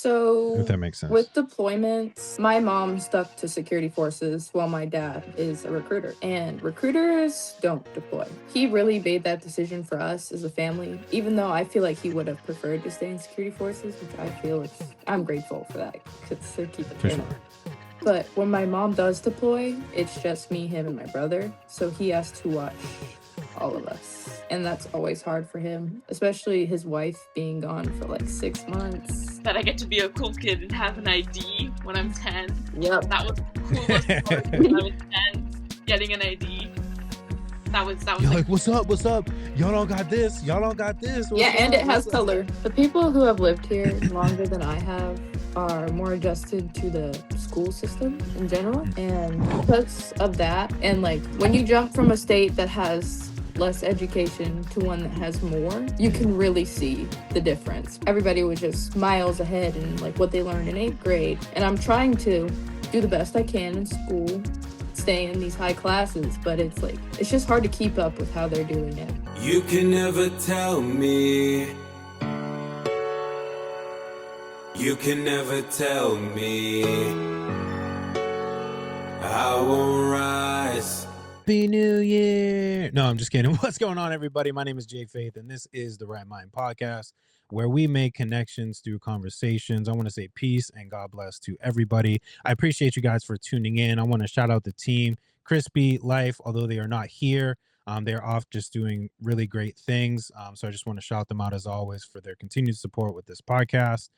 So, if that makes sense. with deployments, my mom stuck to security forces while my dad is a recruiter. And recruiters don't deploy. He really made that decision for us as a family, even though I feel like he would have preferred to stay in security forces, which I feel is, I'm grateful for that, because to keep it For in. sure. But when my mom does deploy, it's just me, him, and my brother. So he has to watch all of us. And that's always hard for him, especially his wife being gone for like 6 months. That I get to be a cool kid and have an ID when I'm 10. Yep. That was the coolest part when I was 10, getting an ID. That was You're like, what's up? What's up? Y'all don't got this. Y'all don't got this. What's yeah, and up? it has What's up? color. The people who have lived here longer than I have are more adjusted to the school system in general. And because of that, and like when you jump from a state that has less education to one that has more, you can really see the difference. Everybody was just miles ahead in like what they learned in 8th grade. And I'm trying to do the best I can in school, stay in these high classes, but it's like, it's just hard to keep up with how they're doing it. You can never tell me. You can never tell me. I won't rise. Happy New Year. No, I'm just kidding. What's going on, everybody? My name is Jay Faith, and this is the Right Mind Podcast, where we make connections through conversations. I want to say peace and God bless to everybody. I appreciate you guys for tuning in. I want to shout out the team, Krispy Life, although they are not here. They're off just doing really great things. So I just want to shout them out as always for their continued support with this podcast.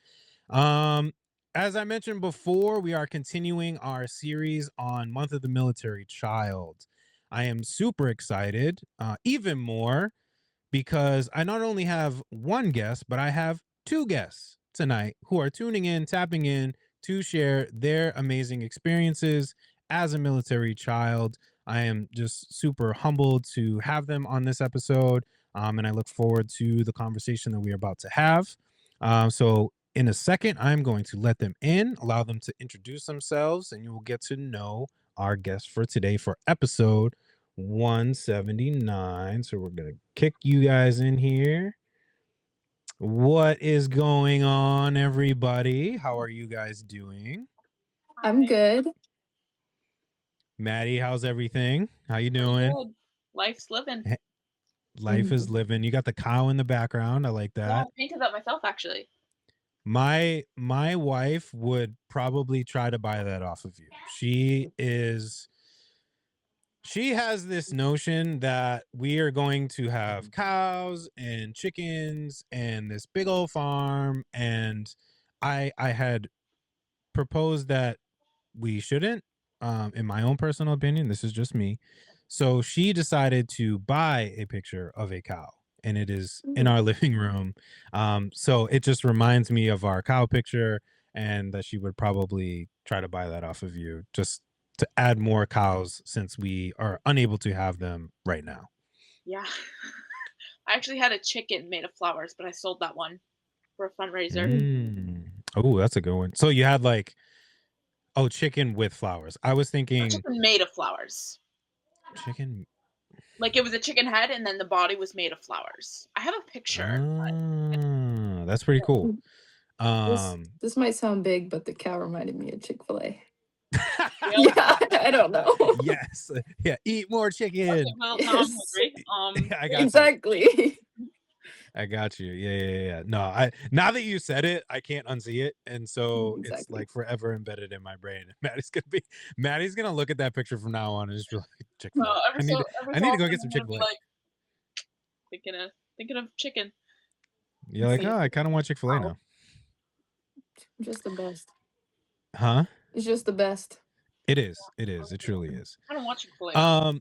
As I mentioned before, we are continuing our series on Month of the Military Child. I am super excited, even more, because I not only have one guest, but I have two guests tonight who are tuning in, tapping in to share their amazing experiences as a military child. I am just super humbled to have them on this episode, and I look forward to the conversation that we're about to have. So in a second, I'm going to let them in, allow them to introduce themselves, and you will get to know our guest for today for episode 179. So we're going to kick you guys in here. What is going on, everybody? How are you guys doing? I'm good. Maddie, how's everything? How you doing? Good. Life's living. Life is living. You got the cow in the background. I like Yeah, I that. painted that myself, actually. My wife would probably try to buy that off of you. She has this notion that we are going to have cows and chickens and this big old farm, and I had proposed that we shouldn't, in my own personal opinion. This is just me. So she decided to buy a picture of a cow, and it is in our living room. So it just reminds me of our cow picture, and that she would probably try to buy that off of you just to add more cows since we are unable to have them right now. Yeah. I actually had a chicken made of flowers, but I sold that one for a fundraiser. Oh, that's a good one. So you had like, chicken with flowers. I was thinking chicken made of flowers. Chicken. Like it was a chicken head, and then the body was made of flowers. I have a picture. That's pretty cool. This might sound big, but the cow reminded me of Chick-fil-A. Yeah, I don't know. Yes. Yeah, eat more chicken. Okay, well, now I'm hungry. I got exactly. I got you. Yeah. No, now that you said it, I can't unsee it, and so it's like forever embedded in my brain. Maddie's gonna look at that picture from now on and just be like, Chick-fil-A. I need to go get some Chick-fil-A. Like, thinking of chicken. You're like, I kind of want Chick-fil-A now. Just the best. Huh? It's just the best. It is. It truly is. I don't want Chick-fil-A.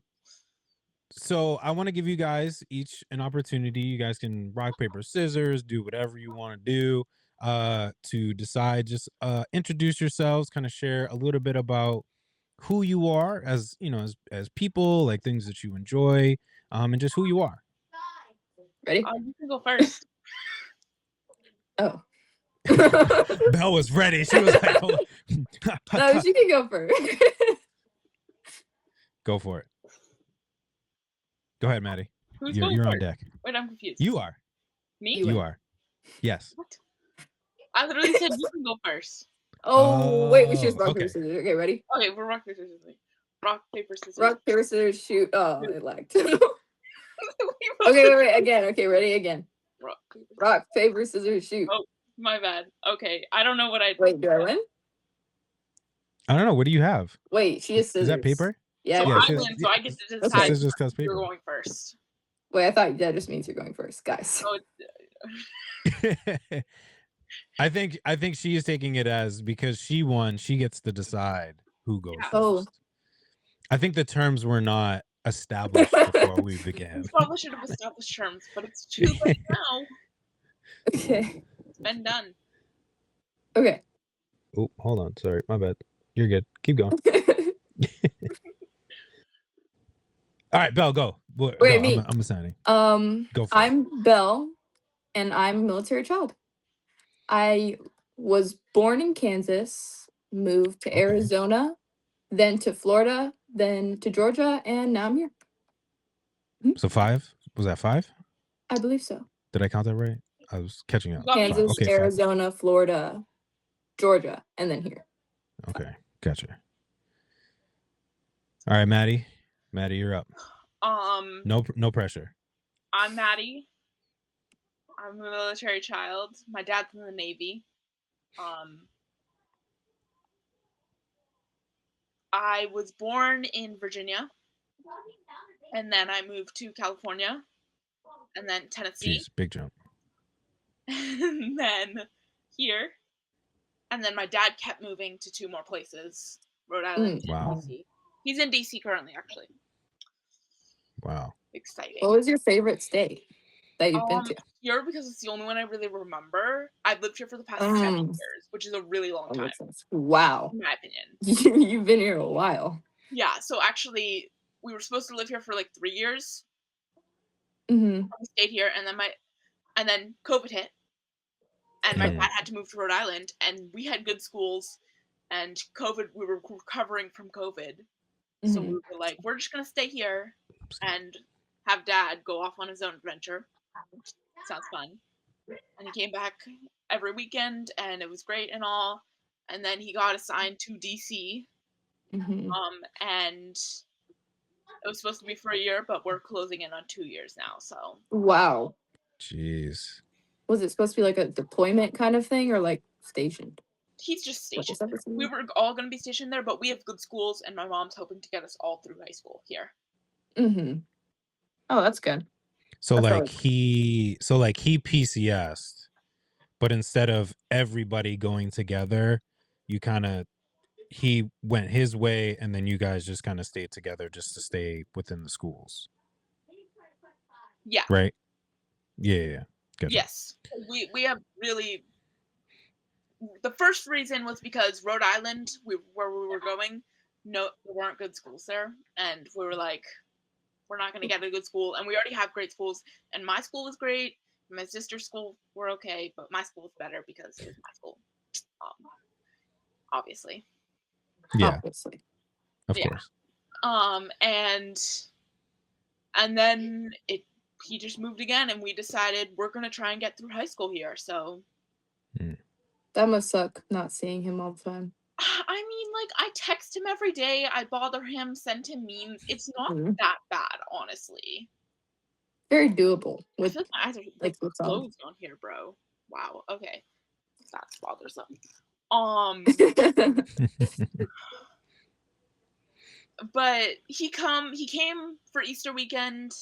So I want to give you guys each an opportunity. You guys can rock, paper, scissors, do whatever you want to do to decide. Just introduce yourselves, kind of share a little bit about who you are as, as people, like things that you enjoy, and just who you are. Ready? You can go first. Oh. Belle was ready. She was like, no, she can go first. Go for it. Go ahead, Maddie. You're on deck. Wait, I'm confused. You are. Me? You are. Yes. What? I literally said you can go first. Oh, wait, we should just rock, okay. paper, scissors. Okay, ready? Okay, we're rock, paper, scissors. Rock, paper, scissors. Rock, paper, scissors, shoot. Oh, Shoot. it lagged. Okay, wait, again. Okay, ready? Again. Rock, paper, scissors. Rock, paper, scissors, shoot. Oh, my bad. Okay, I don't know what I. Wait, do I win? I don't know. What do you have? Wait, she has scissors. Is that paper? Yeah, So Yeah, I she has- win, so I get to Okay. decide Scissors, cuts, you're paper. going first. Wait, I thought that just means you're going first, guys. So I think she is taking it as because she won, she gets to decide who goes Yeah. first. Oh. I think the terms were not established before we began. we probably should have established terms, but it's too late now. Okay. It's been done. Okay. Oh, hold on. Sorry, my bad. You're good. Keep going. All right, Belle, go. Wait, go. me. I'm assigning. Go for it. I'm Belle, and I'm a military child. I was born in Kansas, moved to Arizona, then to Florida, then to Georgia, and now I'm here. So 5? Was that 5? I believe so. Did I count that right? I was catching up. Kansas, Okay, 5. Arizona, Florida, Georgia, and then here. Okay, gotcha. All right, Maddie. Maddie, you're up. No pressure. I'm Maddie. I'm a military child. My dad's in the Navy. I was born in Virginia, and then I moved to California, and then Tennessee, Jeez, big jump. and then here, and then my dad kept moving to 2 more places, Rhode Island and Wow. DC. He's in DC currently, actually. Wow. Exciting. What was your favorite state that you've been to? Here, because it's the only one I really remember. I've lived here for the past 7 years, which is a really long time, Wow. in my opinion. You've been here a while. Yeah, so actually, we were supposed to live here for like 3 years. Mm-hmm. We stayed here, and then COVID hit, and my dad had to move to Rhode Island, and we had good schools, and we were recovering from COVID, so we were like, we're just gonna stay here and have dad go off on his own adventure. Sounds fun. And he came back every weekend, and it was great and all. And then he got assigned to DC. And it was supposed to be for a year, but we're closing in on 2 years now. So wow. Jeez. Was it supposed to be like a deployment kind of thing, or like stationed? He's just stationed. There. We were all going to be stationed there, but we have good schools, and my mom's hoping to get us all through high school here. Oh, that's good. So he PCS'd, but instead of everybody going together, he went his way, and then you guys just kind of stayed together just to stay within the schools. Yeah. Right? Yeah. Good. Yes. We have really... The first reason was because Rhode Island, where we were going, there weren't good schools there, and we were like, we're not going to get a good school, and we already have great schools, and my school was great, my sister's school were okay, but my school was better because it was my school, obviously. Yeah. Obviously. Of course. And then he just moved again, and we decided we're going to try and get through high school here, so... That must suck, not seeing him all the time. I mean, like, I text him every day, I bother him, send him memes. It's not that bad, honestly. Very doable. I feel like my eyes are like closed on here, bro. Wow, okay. That's bothersome. But he came for Easter weekend,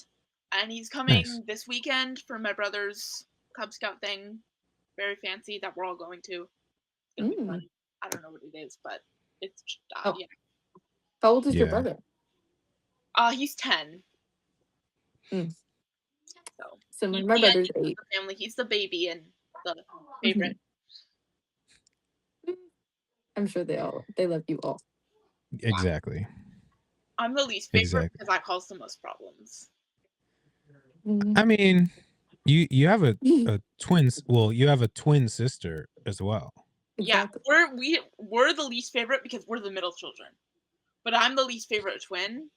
and he's coming this weekend for my brother's Cub Scout thing. Very fancy that we're all going to. It's gonna be fun. I don't know what it is, but it's yeah. How old is your brother? He's 10. So my brother's 8. The family. He's the baby and the favorite. I'm sure they love you all. Exactly. I'm the least favorite because I cause the most problems. I mean, you have a twin. Well, you have a twin sister as well. Exactly. Yeah, we're the least favorite because we're the middle children, but I'm the least favorite twin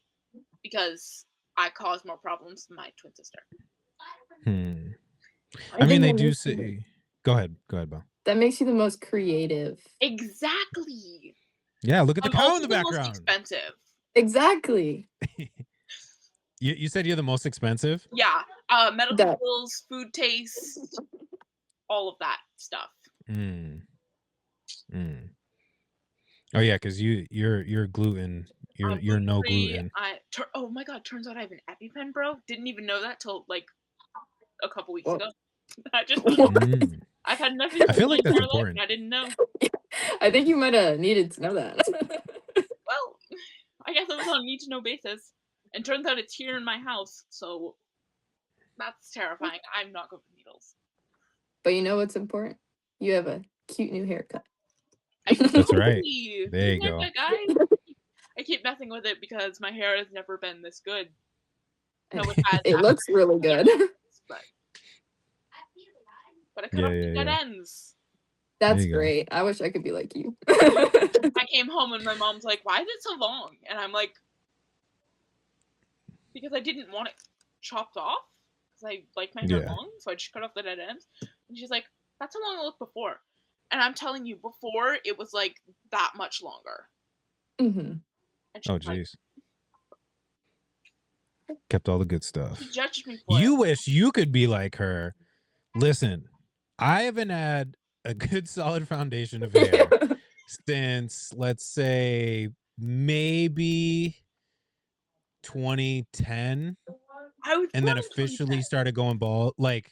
because I cause more problems than my twin sister. I mean, they do say. Go ahead, Bo. That makes you the most creative. Exactly. Yeah, look at the I'm cow also in the the most background. expensive. Exactly. You said you're the most expensive? Yeah. Medical That- bills, food taste, all of that stuff. Mm. Oh yeah, because you're gluten. I'm You're no gluten-free. gluten. Oh my god, turns out I have an EpiPen, bro. Didn't even know that till like a couple weeks Whoa. ago. I just Mm. I've had an EpiPen I feel like my that's entire life, important. and I didn't know. I think you might have needed to know that. Well, I guess it was on a need to know basis. And turns out it's here in my house, so that's terrifying. I'm not good with needles. But you know what's important? You have a cute new haircut. That's right. Exactly. There you Like go. that, guys. I keep messing with it because my hair has never been this good. No, it has. It looks really good. But I cut Yeah, off the yeah, dead yeah. ends. That's you go. great. I wish I could be like you. I came home and my mom's like, "Why is it so long?" And I'm like, "Because I didn't want it chopped off. Because I like my hair Yeah. long, so I just cut off the dead ends." And she's like, "That's how long it looked before." And I'm telling you, before it was like that much longer. hmm And she's Oh like, jeez. Kept all the good stuff. she judged me for You it. wish you could be like her. Listen, I haven't had a good solid foundation of hair since, let's say, maybe 2010, I was and born then in officially 2010. started going bald, like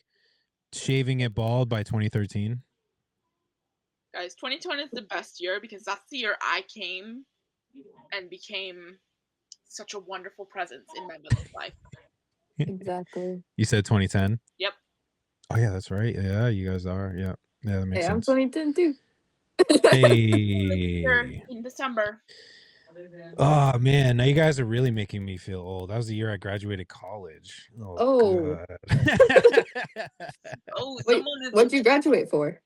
shaving it bald by 2013. Guys, 2020 is the best year because that's the year I came and became such a wonderful presence in my mother's life. Exactly. You said 2010? Yep. Oh yeah, that's right. Yeah, you guys are. Yeah. Yeah, that makes Hey, I'm sense. 2010 too. Hey. In December. Oh man, now you guys are really making me feel old. That was the year I graduated college. Oh. God. Oh, Wait, someone is. what'd you graduate for?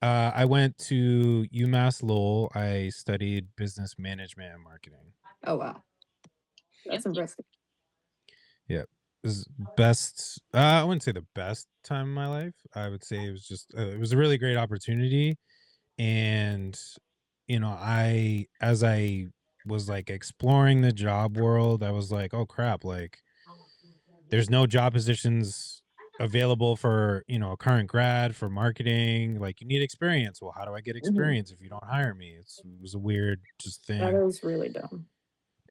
I went to UMass Lowell. I studied business management and marketing. Oh wow. That's impressive. Yeah. It was best. I wouldn't say the best time of my life. I would say it was just it was a really great opportunity. And as I was like exploring the job world, I was like, oh crap, like there's no job positions available for a current grad for marketing. Like you need experience. Well, how do I get experience if you don't hire me? It was a weird just That thing. is really dumb.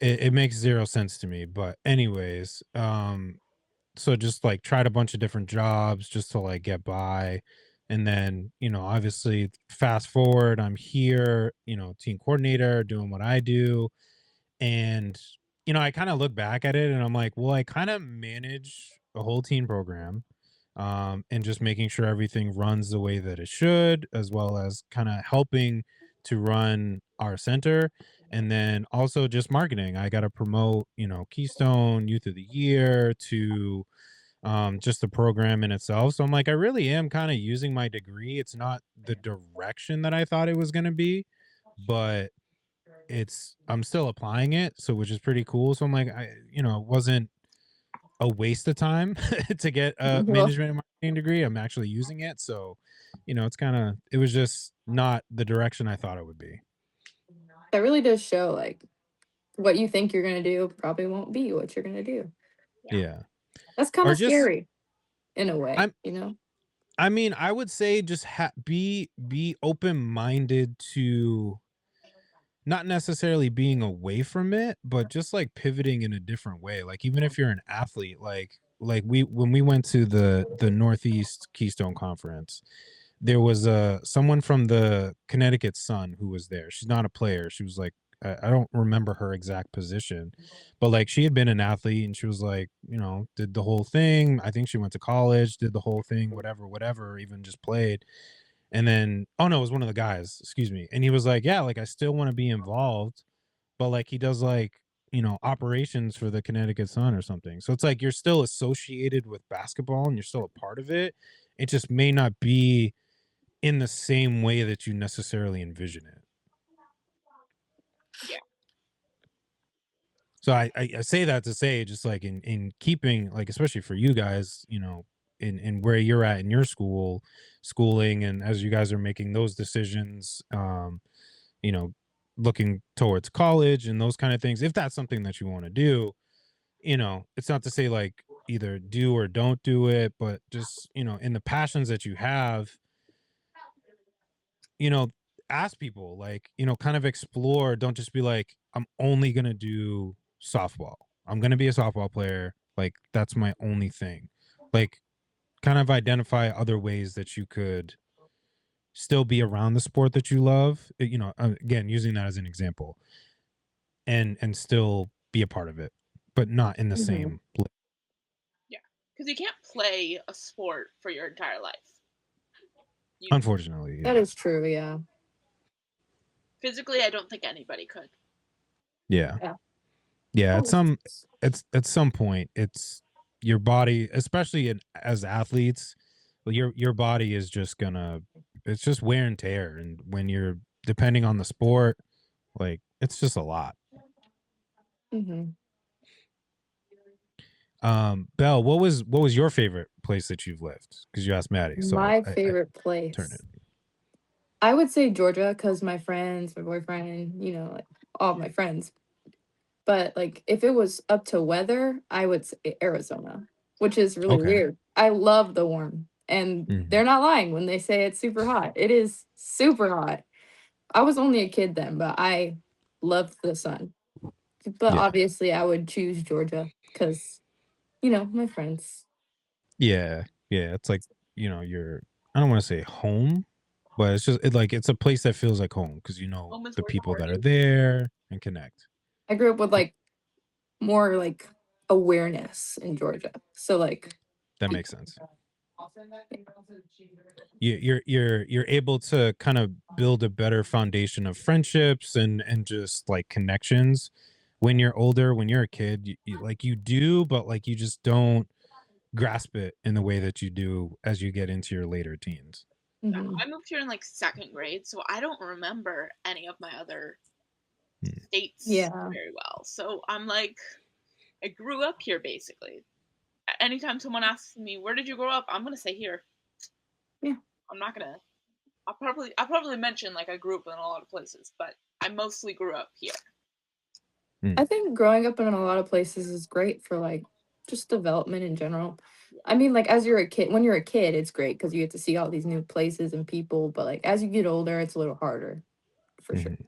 It makes zero sense to me. But anyways, so just like tried a bunch of different jobs just to like get by. And then obviously fast forward, I'm here, team coordinator, doing what I do. And I kind of look back at it and I'm like, well, I kind of manage a whole teen program, and just making sure everything runs the way that it should, as well as kind of helping to run our center. And then also just marketing. I got to promote, Keystone Youth of the Year to just the program in itself. So I'm like, I really am kind of using my degree. It's not the direction that I thought it was going to be, but I'm still applying it, so which is pretty cool. So I'm like, it wasn't a waste of time to get a Well, management and marketing degree. I'm actually using it. So, it was just not the direction I thought it would be. that really does show like what you think you're gonna do probably won't be what you're gonna do. Yeah. That's kind Or of just, scary in a way, I mean, I would say just be open-minded to not necessarily being away from it, but just like pivoting in a different way. Like even if you're an athlete, like when we went to the Northeast Keystone Conference, there was someone from the Connecticut Sun who was there. She's not a player. She was like, I don't remember her exact position, but like she had been an athlete and she was like, did the whole thing. I think she went to college, did the whole thing, whatever, even just played. And then, oh no, it was one of the guys, excuse me. And he was like, yeah, like I still want to be involved, but like he does like, operations for the Connecticut Sun or something. So it's like you're still associated with basketball and you're still a part of it. It just may not be in the same way that you necessarily envision it. Yeah. So I say that to say just like in keeping like, especially for you guys, in where you're at in your school, schooling, and as you guys are making those decisions, you know, looking towards college and those kind of things, if that's something that you want to do, you know, it's not to say like either do or don't do it, but just, you know, in the passions that you have, you know, ask people, like, you know, kind of explore. Don't just be like, I'm only going to do softball. I'm going to be a softball player. Like, that's my only thing. Like, kind of identify other ways that you could still be around the sport that you love, you know, again, using that as an example, and still be a part of it, but not in the Mm-hmm. same. Yeah, because you can't play a sport for your entire life. Unfortunately, That yeah. is true. Yeah. Physically, I don't think anybody could. Yeah. Yeah. Yeah, Oh, at some point, it's your body, especially as athletes, well, your body is just gonna, it's just wear and tear, and when you're depending on the sport, like, it's just a lot. mm-hmm. Belle, what was your favorite place that you've lived? Because you asked Maddie, so My I favorite turn it. place. I would say Georgia because my friends, my boyfriend, you know, like all my friends. But like if it was up to weather, I would say Arizona, which is really Okay. weird. I love the warm. And Mhm. they're not lying when they say it's super hot. It is super hot. I was only a kid then, but I loved the sun. But Yeah. obviously I would choose Georgia because, you know, my friends. Yeah. Yeah. It's like, you know, I don't want to say home, but it's just like it's a place that feels like home because you know Home is the where the people heart that are is. there and connect. I grew up with like more like awareness in Georgia. So like That makes sense. You're able to kind of build a better foundation of friendships and just like connections when you're older. When you're a kid, like you do, but like you just don't grasp it in the way that you do as you get into your later teens. Yeah, mhm. I moved here in like second grade, so I don't remember any of my other Hmm. states Yeah. very well. So I'm like, I grew up here basically. Anytime someone asks me, "Where did you grow up?" I'm gonna say here. Yeah. I'm not gonna. I'll probably mention like I grew up in a lot of places, but I mostly grew up here. I think growing up in a lot of places is great for like just development in general. I mean, like as you're a kid, when you're a kid, it's great because you get to see all these new places and people. But like as you get older, it's a little harder, for sure. Mhm.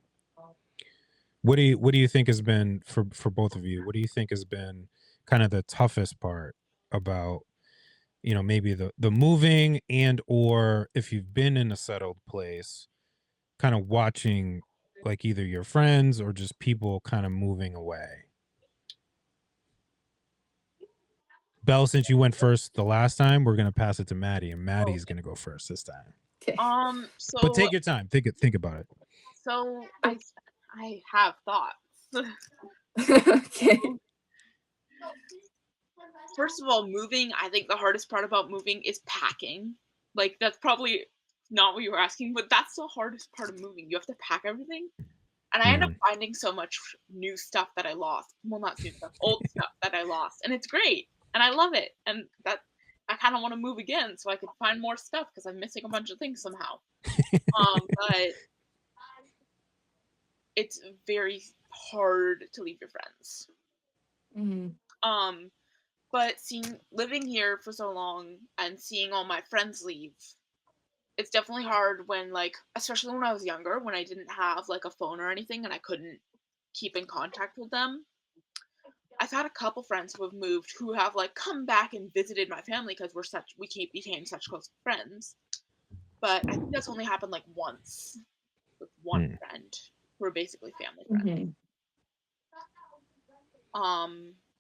What do you think has been for both of you? What do you think has been kind of the toughest part about, you know, maybe the moving, and or if you've been in a settled place, kind of watching like either your friends or just people kind of moving away? Belle, since you went first the last time, we're gonna pass it to Maddie, and Oh, Maddie's gonna go first this time. Okay. But So take your time. Think about it. so I have thoughts. Okay. First of all, moving. I think the hardest part about moving is packing. Like that's probably not what you were asking, but that's the hardest part of moving. You have to pack everything. And I end up Mhm. finding so much new stuff that I lost. Well, not new stuff, old stuff that I lost. And it's great. And I love it. And that I kind of want to move again so I can find more stuff because I'm missing a bunch of things somehow. But it's very hard to leave your friends. Mhm. Um, but living here for so long and seeing all my friends leave, it's definitely hard when like, especially when I was younger, when I didn't have like a phone or anything and I couldn't keep in contact with them. I've had a couple friends who have moved who have like come back and visited my family because we became such close friends. But I think that's only happened like once with one Mm. friend who are basically family friends. Mhm.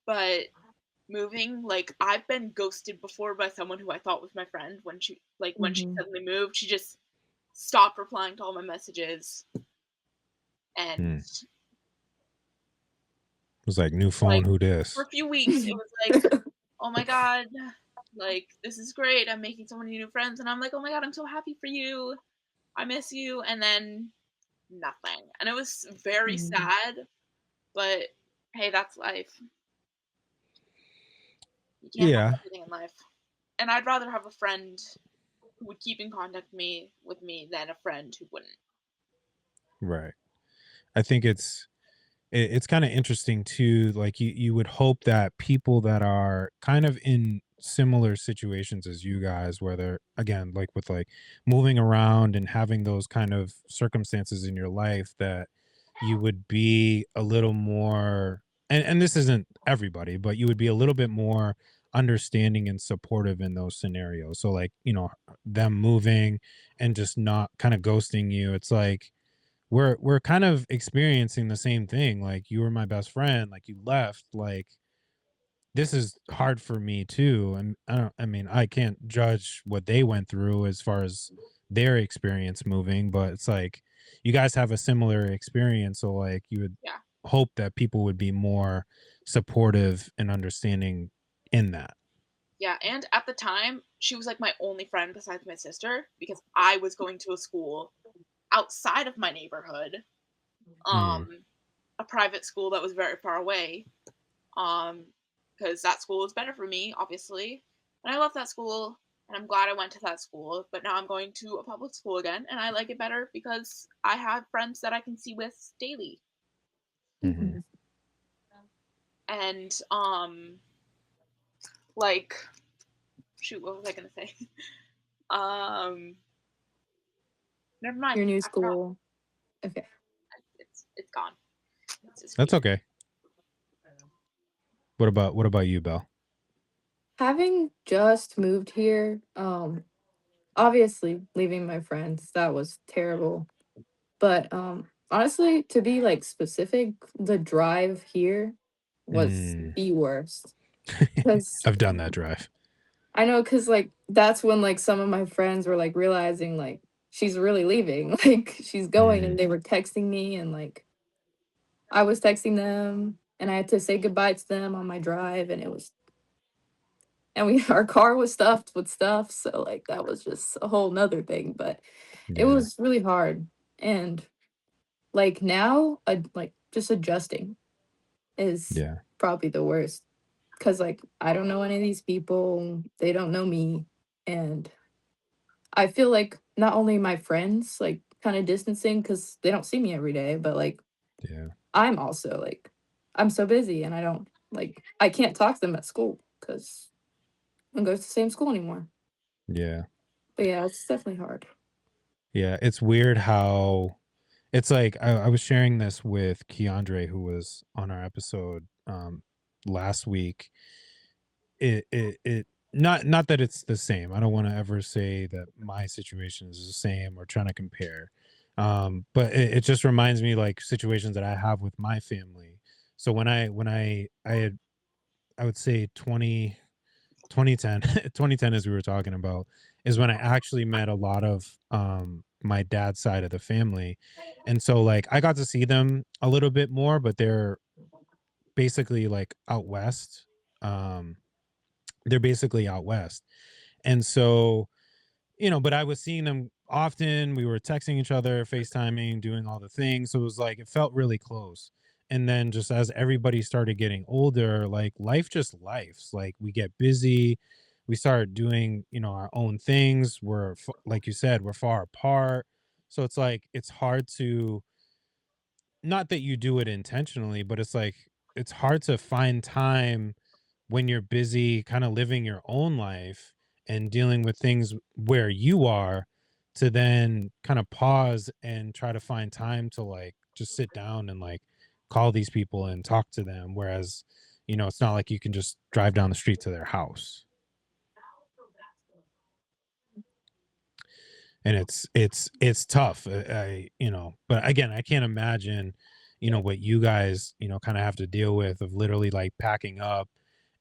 But moving, like I've been ghosted before by someone who I thought was my friend when she Mhm. suddenly moved, she just stopped replying to all my messages and Mm. It was like new phone. like Who for this? a few weeks it was like, oh my god, like this is great, I'm making so many new friends, and I'm like, oh my god, I'm so happy for you, I miss you, and then nothing, and it was very Mhm. sad, but hey, that's life. You can't have Yeah. everything in life, and I'd rather have a friend who would keep in contact with me than a friend who wouldn't. Right. I think it's kind of interesting too. Like you would hope that people that are kind of in similar situations as you guys, where they're again like with like moving around and having those kind of circumstances in your life, that you would be a little more, and this isn't everybody, but you would be a little bit more understanding and supportive in those scenarios. So like, them moving and just not kind of ghosting you. It's like we're kind of experiencing the same thing. Like, you were my best friend, like you left, like this is hard for me too. And I mean, I can't judge what they went through as far as their experience moving, but it's like you guys have a similar experience, so like you would Yeah. hope that people would be more supportive and understanding in that. Yeah, and at the time, she was like my only friend besides my sister because I was going to a school outside of my neighborhood, Mm, a private school that was very far away, because that school was better for me, obviously. And I love that school, and I'm glad I went to that school. But now I'm going to a public school again, and I like it better because I have friends that I can see with daily. mhm. And like, shoot, what was I gonna say? um, Never mind. Your new I forgot. school. Okay. It's gone. It's That's escaped. okay. What about you, Belle? Having just moved here, obviously leaving my friends, that was terrible. But honestly, to be like specific, the drive here was Mm. the worst. Cuz I've done that drive. I know, cuz like that's when like some of my friends were like realizing like she's really leaving, like she's going, and Mm, they were texting me, and like I was texting them, and I had to say goodbye to them on my drive, and it was, and we our car was stuffed with stuff, so like that was just a whole nother thing. But it yeah, was really hard. And like now, like just adjusting is yeah, probably the worst, because like I don't know any of these people, they don't know me, and I feel like not only my friends like kind of distancing because they don't see me every day, but like yeah, I'm also like I'm so busy, and I don't like I can't talk to them at school because I don't go to the same school anymore. yeah. But yeah, it's definitely hard. Yeah, it's weird how it's like I was sharing this with Keandre, who was on our episode last week. It not that it's the same. I don't want to ever say that my situation is the same or trying to compare. But it just reminds me like situations that I have with my family. So when I had, I would say 2010 2010, as we were talking about, is when I actually met a lot of my dad's side of the family. And so like I got to see them a little bit more, but they're basically like out west. um they're basically out west. And so, but I was seeing them often. We were texting each other, FaceTiming, doing all the things. So it was like it felt really close. And then just as everybody started getting older, like life just lifes. Like we get busy, we start doing, our own things. Like you said, we're far apart. So it's like it's hard to, not that you do it intentionally, but it's like it's hard to find time when you're busy kind of living your own life and dealing with things where you are, to then kind of pause and try to find time to like just sit down and like call these people and talk to them, whereas it's not like you can just drive down the street to their house. And it's tough. But again, I can't imagine what you guys kind of have to deal with, of literally like packing up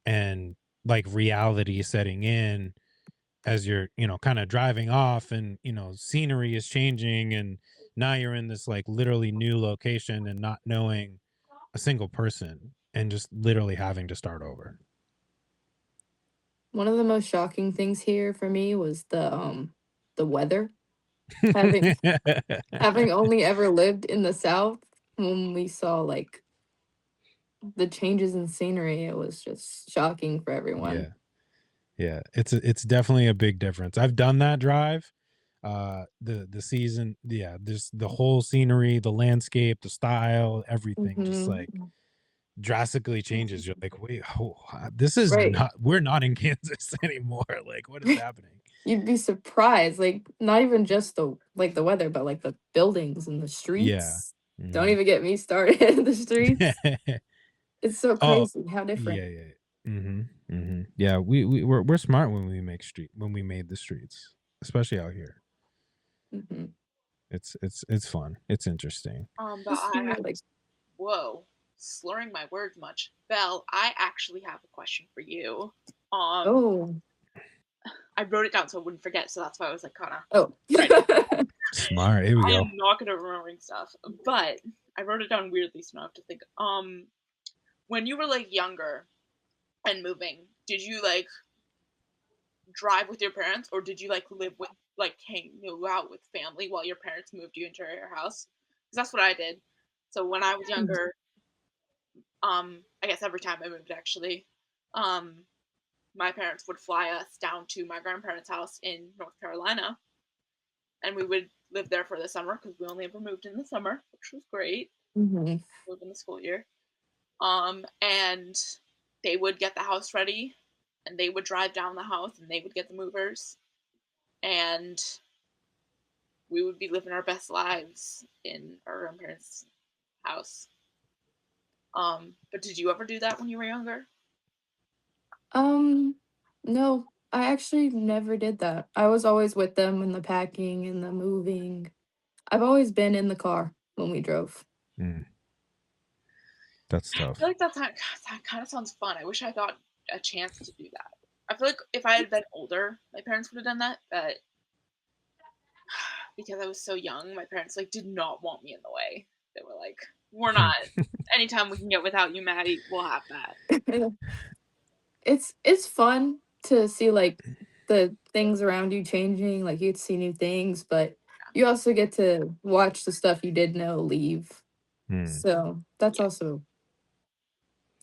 and like reality setting in as you're kind of driving off, and scenery is changing, and now you're in this like literally new location and not knowing a single person and just literally having to start over. One of the most shocking things here for me was the weather. Having having only ever lived in the South, when we saw like the changes in scenery, it was just shocking for everyone. Yeah, Yeah, it's definitely a big difference. I've done that drive. The season, yeah, just the whole scenery, the landscape, the style, everything just like Mm-hmm. drastically changes. You're like, wait, this is Right. not. We're not in Kansas anymore. Like, what is happening? You'd be surprised, like not even just the weather, but like the buildings and the Yeah. streets. Don't Mhm. even get me started. The streets. It's so Oh, crazy how different. yeah, yeah. Mhm. Mhm. Yeah, we're smart when we made the streets, especially out here. Mm-hmm. It's fun. It's interesting. But Just I like, whoa, slurring my words much. Belle, I actually have a question for you. oh, I wrote it down so I wouldn't forget, so that's why I was like kind of oh. ready. Smart. Here we I go. am not good at remembering stuff, but I wrote it down weirdly, so now I have to think. When you were like younger and moving, did you like drive with your parents, or did you like live with like hang out with family while your parents moved you into your house? Because that's what I did. So when I was younger, I guess every time I moved actually, um, my parents would fly us down to my grandparents' house in North Carolina, and we would live there for the summer because we only ever moved in the summer, which was great. Mm-hmm. Live in the school year. And they would get the house ready, and they would drive down the house, and they would get the movers, and we would be living our best lives in our grandparents' house. But did you ever do that when you were younger? No, I actually never did that. I was always with them in the packing and the moving. I've always been in the car when we drove. Mm, that's I feel tough. like that kind of sounds fun. I wish I got a chance to do that. I feel like if I had been older, my parents would have done that, but because I was so young, my parents like did not want me in the way. They were like, "We're not. Anytime we can get without you, Maddie, we'll have that." It's fun to see like the things around you changing, like you get to see new things, but you also get to watch the stuff you did know leave. Mm. So that's Yeah. also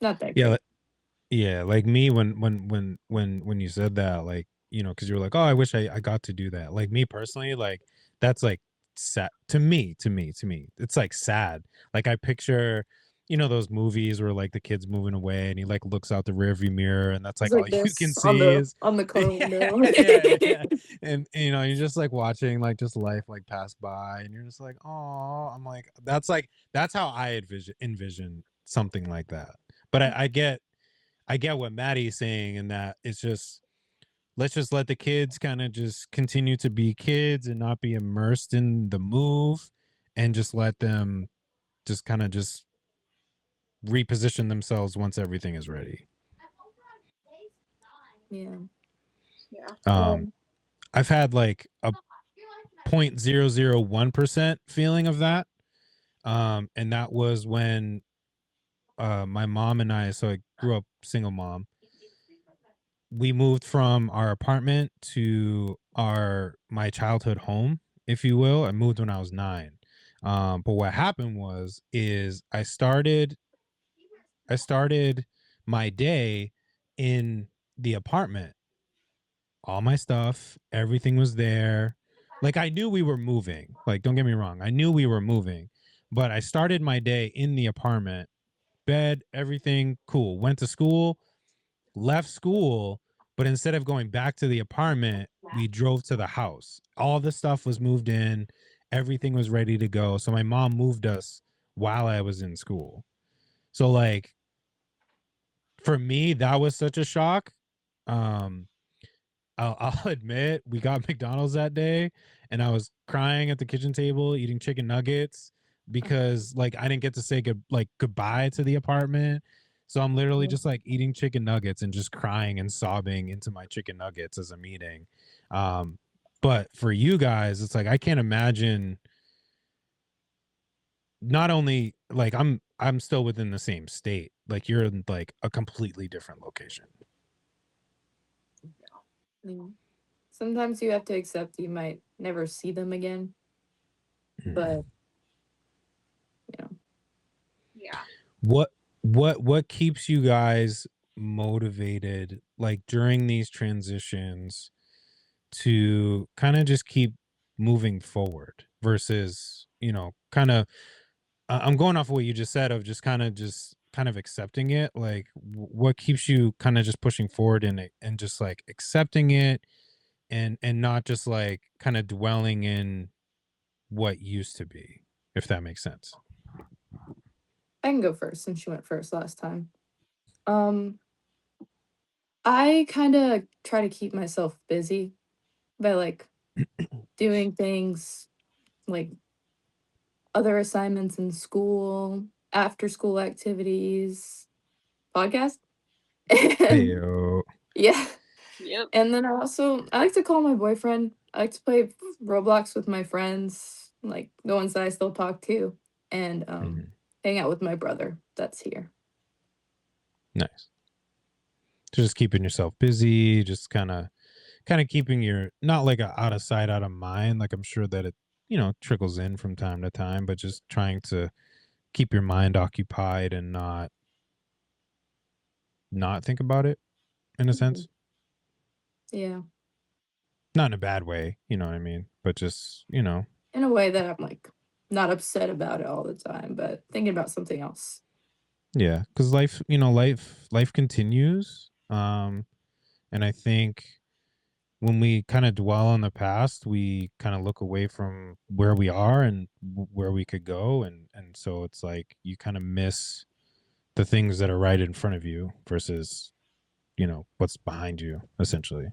not that Yeah, great. yeah. Like me, when you said that, like because you were like, oh, I wish I got to do that. Like me personally, like that's like sad to me. It's like sad. Like I picture. Those movies where like the kid's moving away and he like looks out the rearview mirror and that's It's like all like you can this see is on the car yeah, window. yeah. And you're just like watching like just life like pass by and you're just like, oh, I'm like that's how I envision something like that. But I get what Maddie's saying in that it's just let's just let the kids kind of just continue to be kids and not be immersed in the move and just let them just kind of just reposition themselves once everything is ready. Yeah. Yeah. Um, I've had like a 0.001% feeling of that. And that was when my mom and so I grew up single mom. We moved from our apartment to my childhood home, if you will. I moved when I was 9. But what happened is I started my day in the apartment. All my stuff, everything was there. Like I knew we were moving. Like don't get me wrong, I knew we were moving, but I started my day in the apartment, bed, everything cool. Went to school, left school, but instead of going back to the apartment, we drove to the house. All the stuff was moved in, everything was ready to go. So my mom moved us while I was in school. So like for me, that was such a shock. Um, I'll admit we got McDonald's that day, and I was crying at the kitchen table eating chicken nuggets because like I didn't get to say goodbye to the apartment. So I'm literally just like eating chicken nuggets and just crying and sobbing into my chicken nuggets as I'm eating. But for you guys, it's like I can't imagine. Not only like I'm still within the same state, like you're in like a completely different location. Yeah. Sometimes you have to accept you might never see them again, but you know. Yeah. What keeps you guys motivated, like during these transitions, to kind of just keep moving forward versus, kind of, I'm going off of what you just said of just kind of accepting it. Like, what keeps you kind of just pushing forward and just like accepting it and not just like kind of dwelling in what used to be, if that makes sense. I can go first since you went first last time. I kind of try to keep myself busy by like doing things like other assignments in school, after school activities, podcast. And Heyo. yeah. Yep. And then I like to call my boyfriend. I like to play Roblox with my friends, like the ones that I still talk to, and hang out with my brother that's here. Nice. Just keeping yourself busy, just kind of keeping your, not like a out of sight, out of mind. Like, I'm sure that it, trickles in from time to time, but just trying to keep your mind occupied and not think about it in a sense. Yeah. Not in a bad way, you know what I mean? But just, In a way that I'm like not upset about it all the time, but thinking about something else. yeah, because life continues. And I think when we kind of dwell on the past, we kind of look away from where we are and where we could go, and so it's like you kind of miss the things that are right in front of you versus what's behind you, essentially.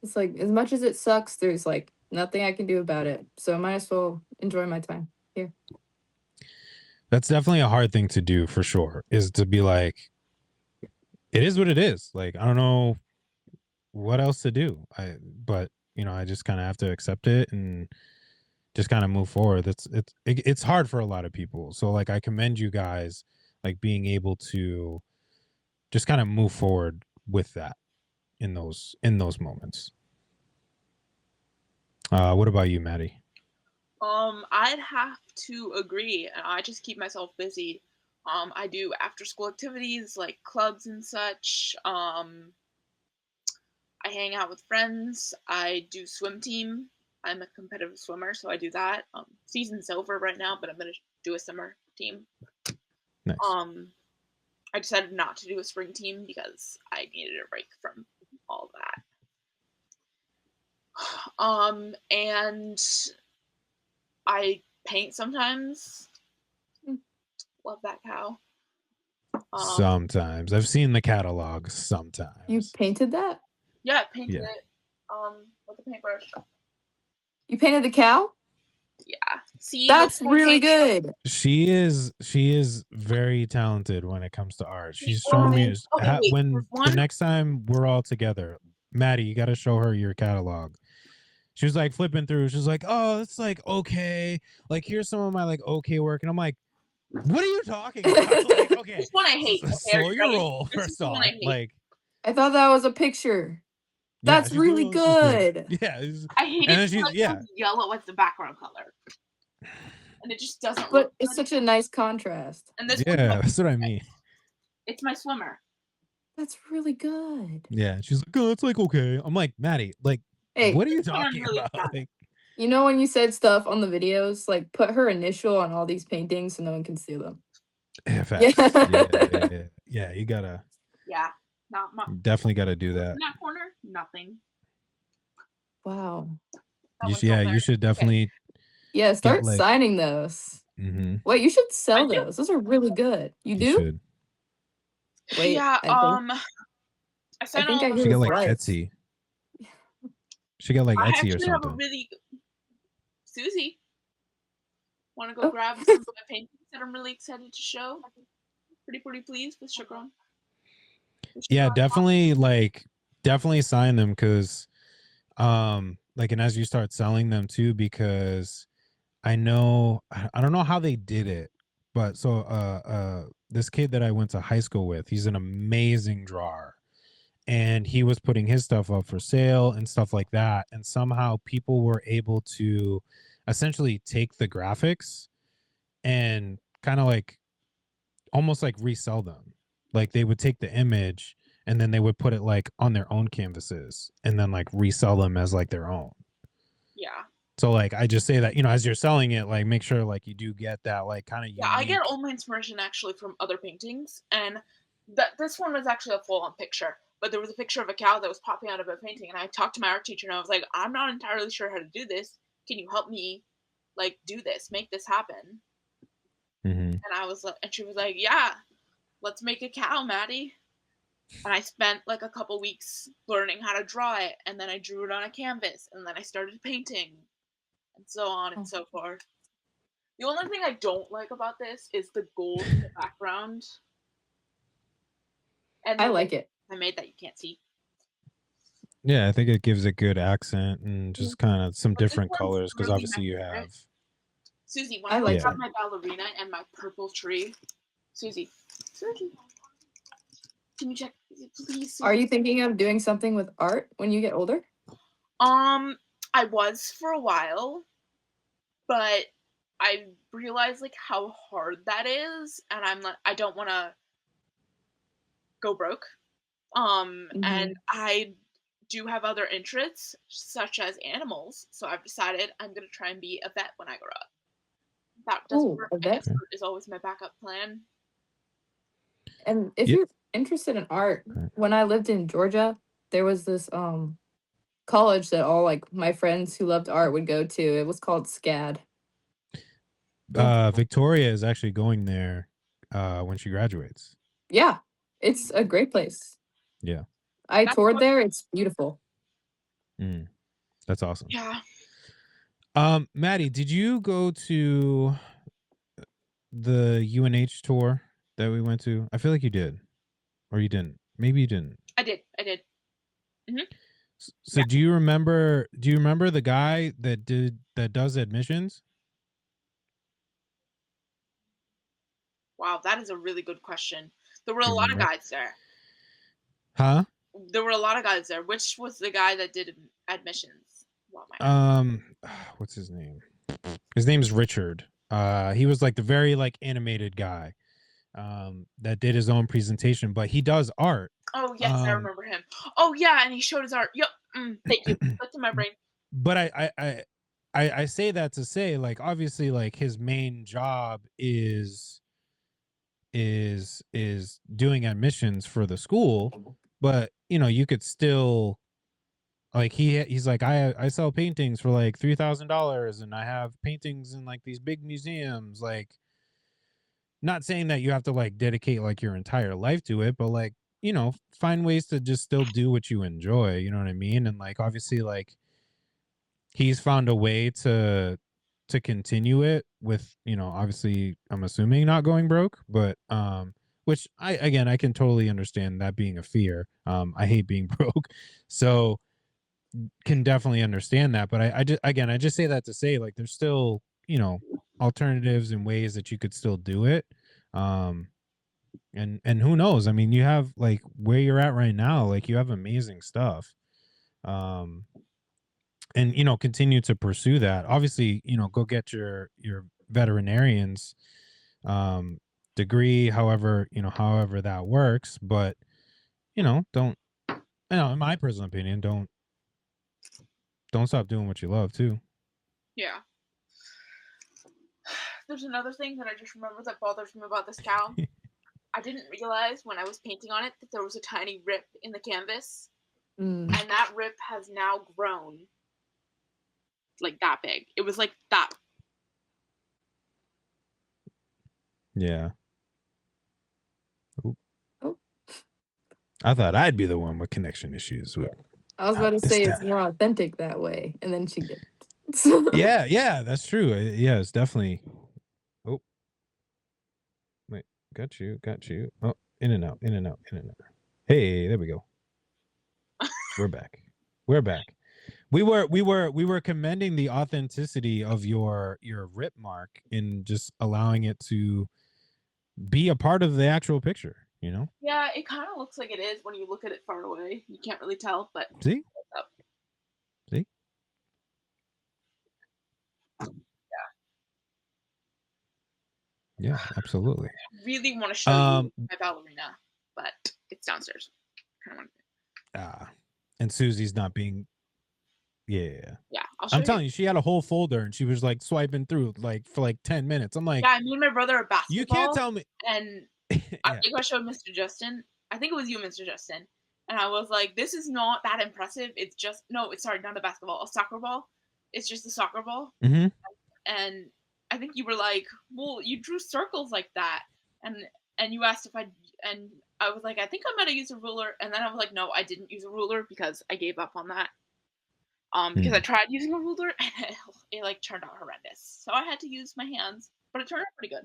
It's like, as much as it sucks, there's like nothing I can do about it, so I might as well enjoy my time here. That's definitely a hard thing to do, for sure, is to be like, it is what it is. Like, I don't know what else to do. But I just kind of have to accept it and just kind of move forward. It's hard for a lot of people. So like, I commend you guys, like being able to just kind of move forward with that in those moments. What about you, Maddie? I'd have to agree. I just keep myself busy. I do after school activities like clubs and such. I hang out with friends. I do swim team. I'm a competitive swimmer, so I do that. Season's over right now, but I'm gonna do a summer team. Nice. I decided not to do a spring team because I needed a break from all that. And I paint sometimes. Love that cow. Sometimes I've seen the catalog. Sometimes You painted that? Yeah, I painted it. With a paintbrush. You painted the cow? Yeah. See, that's really good. She is very talented when it comes to art. She's showing me when the next time we're all together, Maddie, you got to show her your catalog. She was like flipping through. She was like, "Oh, it's like okay. Like here's some of my like okay work," and I'm like, "What are you talking about?" Like, okay, this one I hate. Slow your roll. First off, like, I thought that was a picture. That's really good. Yeah, I hate it. It's yellow with the background color, and it just doesn't. But it's such a nice contrast. And this that's what I mean. It's my swimmer. That's really good. Yeah, she's like, "Oh, it's like okay." I'm like, Maddie, like, hey, what are you talking about? Like, you know, when you said stuff on the videos, like put her initial on all these paintings so no one can see them. Yeah, you gotta. Yeah. Definitely got to do that. In that corner, nothing. Wow. You should definitely. Yeah, start signing those. Mm-hmm. Wait, you should sell those. Those are really good. You do? Should. Wait. Yeah. I think I should get like Etsy. She got like Etsy or something. Have a really. Susie, want to go grab some of my paintings that I'm really excited to show? Pretty pleased with Chagrin. Yeah, definitely sign them because like, and as you start selling them too, because I don't know how they did it, but so this kid that I went to high school with, he's an amazing drawer, and he was putting his stuff up for sale and stuff like that, and somehow people were able to essentially take the graphics and kind of like almost like resell them. Like they would take the image and then they would put it like on their own canvases and then like resell them as like their own. Yeah. So like I just say that, as you're selling it, like make sure like you do get that like kind of Yeah, I get unique. all my inspiration actually from other paintings, and this one was actually a full-on picture, but there was a picture of a cow that was popping out of a painting, and I talked to my art teacher, and I was like, I'm not entirely sure how to do this. Can you help me, like, do this, make this happen? Mhm. And I was like, and she was like, yeah, let's make a cow, Maddie. And I spent like a couple weeks learning how to draw it, and then I drew it on a canvas, and then I started painting, and so on and so forth. The only thing I don't like about this is the gold in the background. And I like it. I made that you can't see. Yeah, I think it gives a good accent and just kind of some But this different one's colors because really obviously my you favorite. have. Susie, when I I like have it. my ballerina and my purple tree, Susie, can you check, please? Susie? Are you thinking of doing something with art when you get older? I was for a while, but I realized like how hard that is, and I'm like, I don't want to go broke. And I do have other interests such as animals, so I've decided I'm gonna try and be a vet when I grow up. That doesn't Ooh, work. a I guess vet? art is always my backup plan. And if Yep. you're interested in art, Right. when I lived in Georgia, there was this college that all like my friends who loved art would go to. It was called SCAD. Victoria is actually going there when she graduates. Yeah, it's a great place. Yeah. I That's toured what- there. It's beautiful. That's awesome. Yeah. Maddie, did you go to the UNH tour that we went to? I feel like you did, or you didn't. Maybe you didn't. I did. So do you remember? Do you remember the guy that does admissions? Wow, that is a really good question. There were a Do you lot of remember? guys there. Huh? There were a lot of guys there. Which was the guy that did admissions? Wow, What's his name? His name's Richard. He was like the very like animated guy that did his own presentation, but he does art. Oh yes, I remember him. Oh yeah, and he showed his art. Yep. Thank you. That's in my brain. But I say that to say, like, obviously, like his main job is doing admissions for the school, but you could still like he's like I sell paintings for like $3,000 and I have paintings in like these big museums. Like, not saying that you have to like dedicate like your entire life to it, but like find ways to just still do what you enjoy. You know what I mean? And like obviously like he's found a way to continue it with obviously I'm assuming not going broke, but which I can totally understand that being a fear. I hate being broke, so can definitely understand that. But I just say that to say like there's still alternatives and ways that you could still do it. And who knows, I mean, you have like where you're at right now, like you have amazing stuff. And continue to pursue that. Obviously, go get your veterinarian's degree, however that works. But don't, in my personal opinion, don't stop doing what you love too. Yeah. There's another thing that I just remembered that bothers me about this cow. I didn't realize when I was painting on it that there was a tiny rip in the canvas, and that rip has now grown like that big. It was like that. Yeah. Oh. I thought I'd be the one with connection issues. I was about to say it's more authentic that way, and then she did. Yeah, that's true. Yeah, it's definitely. Oh, wait, got you. Oh, in and out. Hey, there we go. We're back. We were commending the authenticity of your rip mark in just allowing it to be a part of the actual picture. Yeah, it kind of looks like it is when you look at it far away. You can't really tell, but See. Yeah, absolutely. I really want to show you my ballerina, but it's downstairs. kind of and Susie's not being. Yeah. Yeah, I'll show I'm you. telling you, she had a whole folder and she was like swiping through like for like 10 minutes. I'm like, Yeah, me and my brother are basketball. you can't tell me. And Yeah. I think I showed Mr. Justin. I think it was you, Mr. Justin. And I was like, this is not that impressive. It's just, no, it's sorry, not a basketball, a soccer ball. It's just a soccer ball. Mhm. And I think you were like, well, you drew circles like that. And you asked if and I was like, I think I might have used a ruler. And then I was like, no, I didn't use a ruler because I gave up on that. Because I tried using a ruler and it like turned out horrendous. So I had to use my hands, but it turned out pretty good.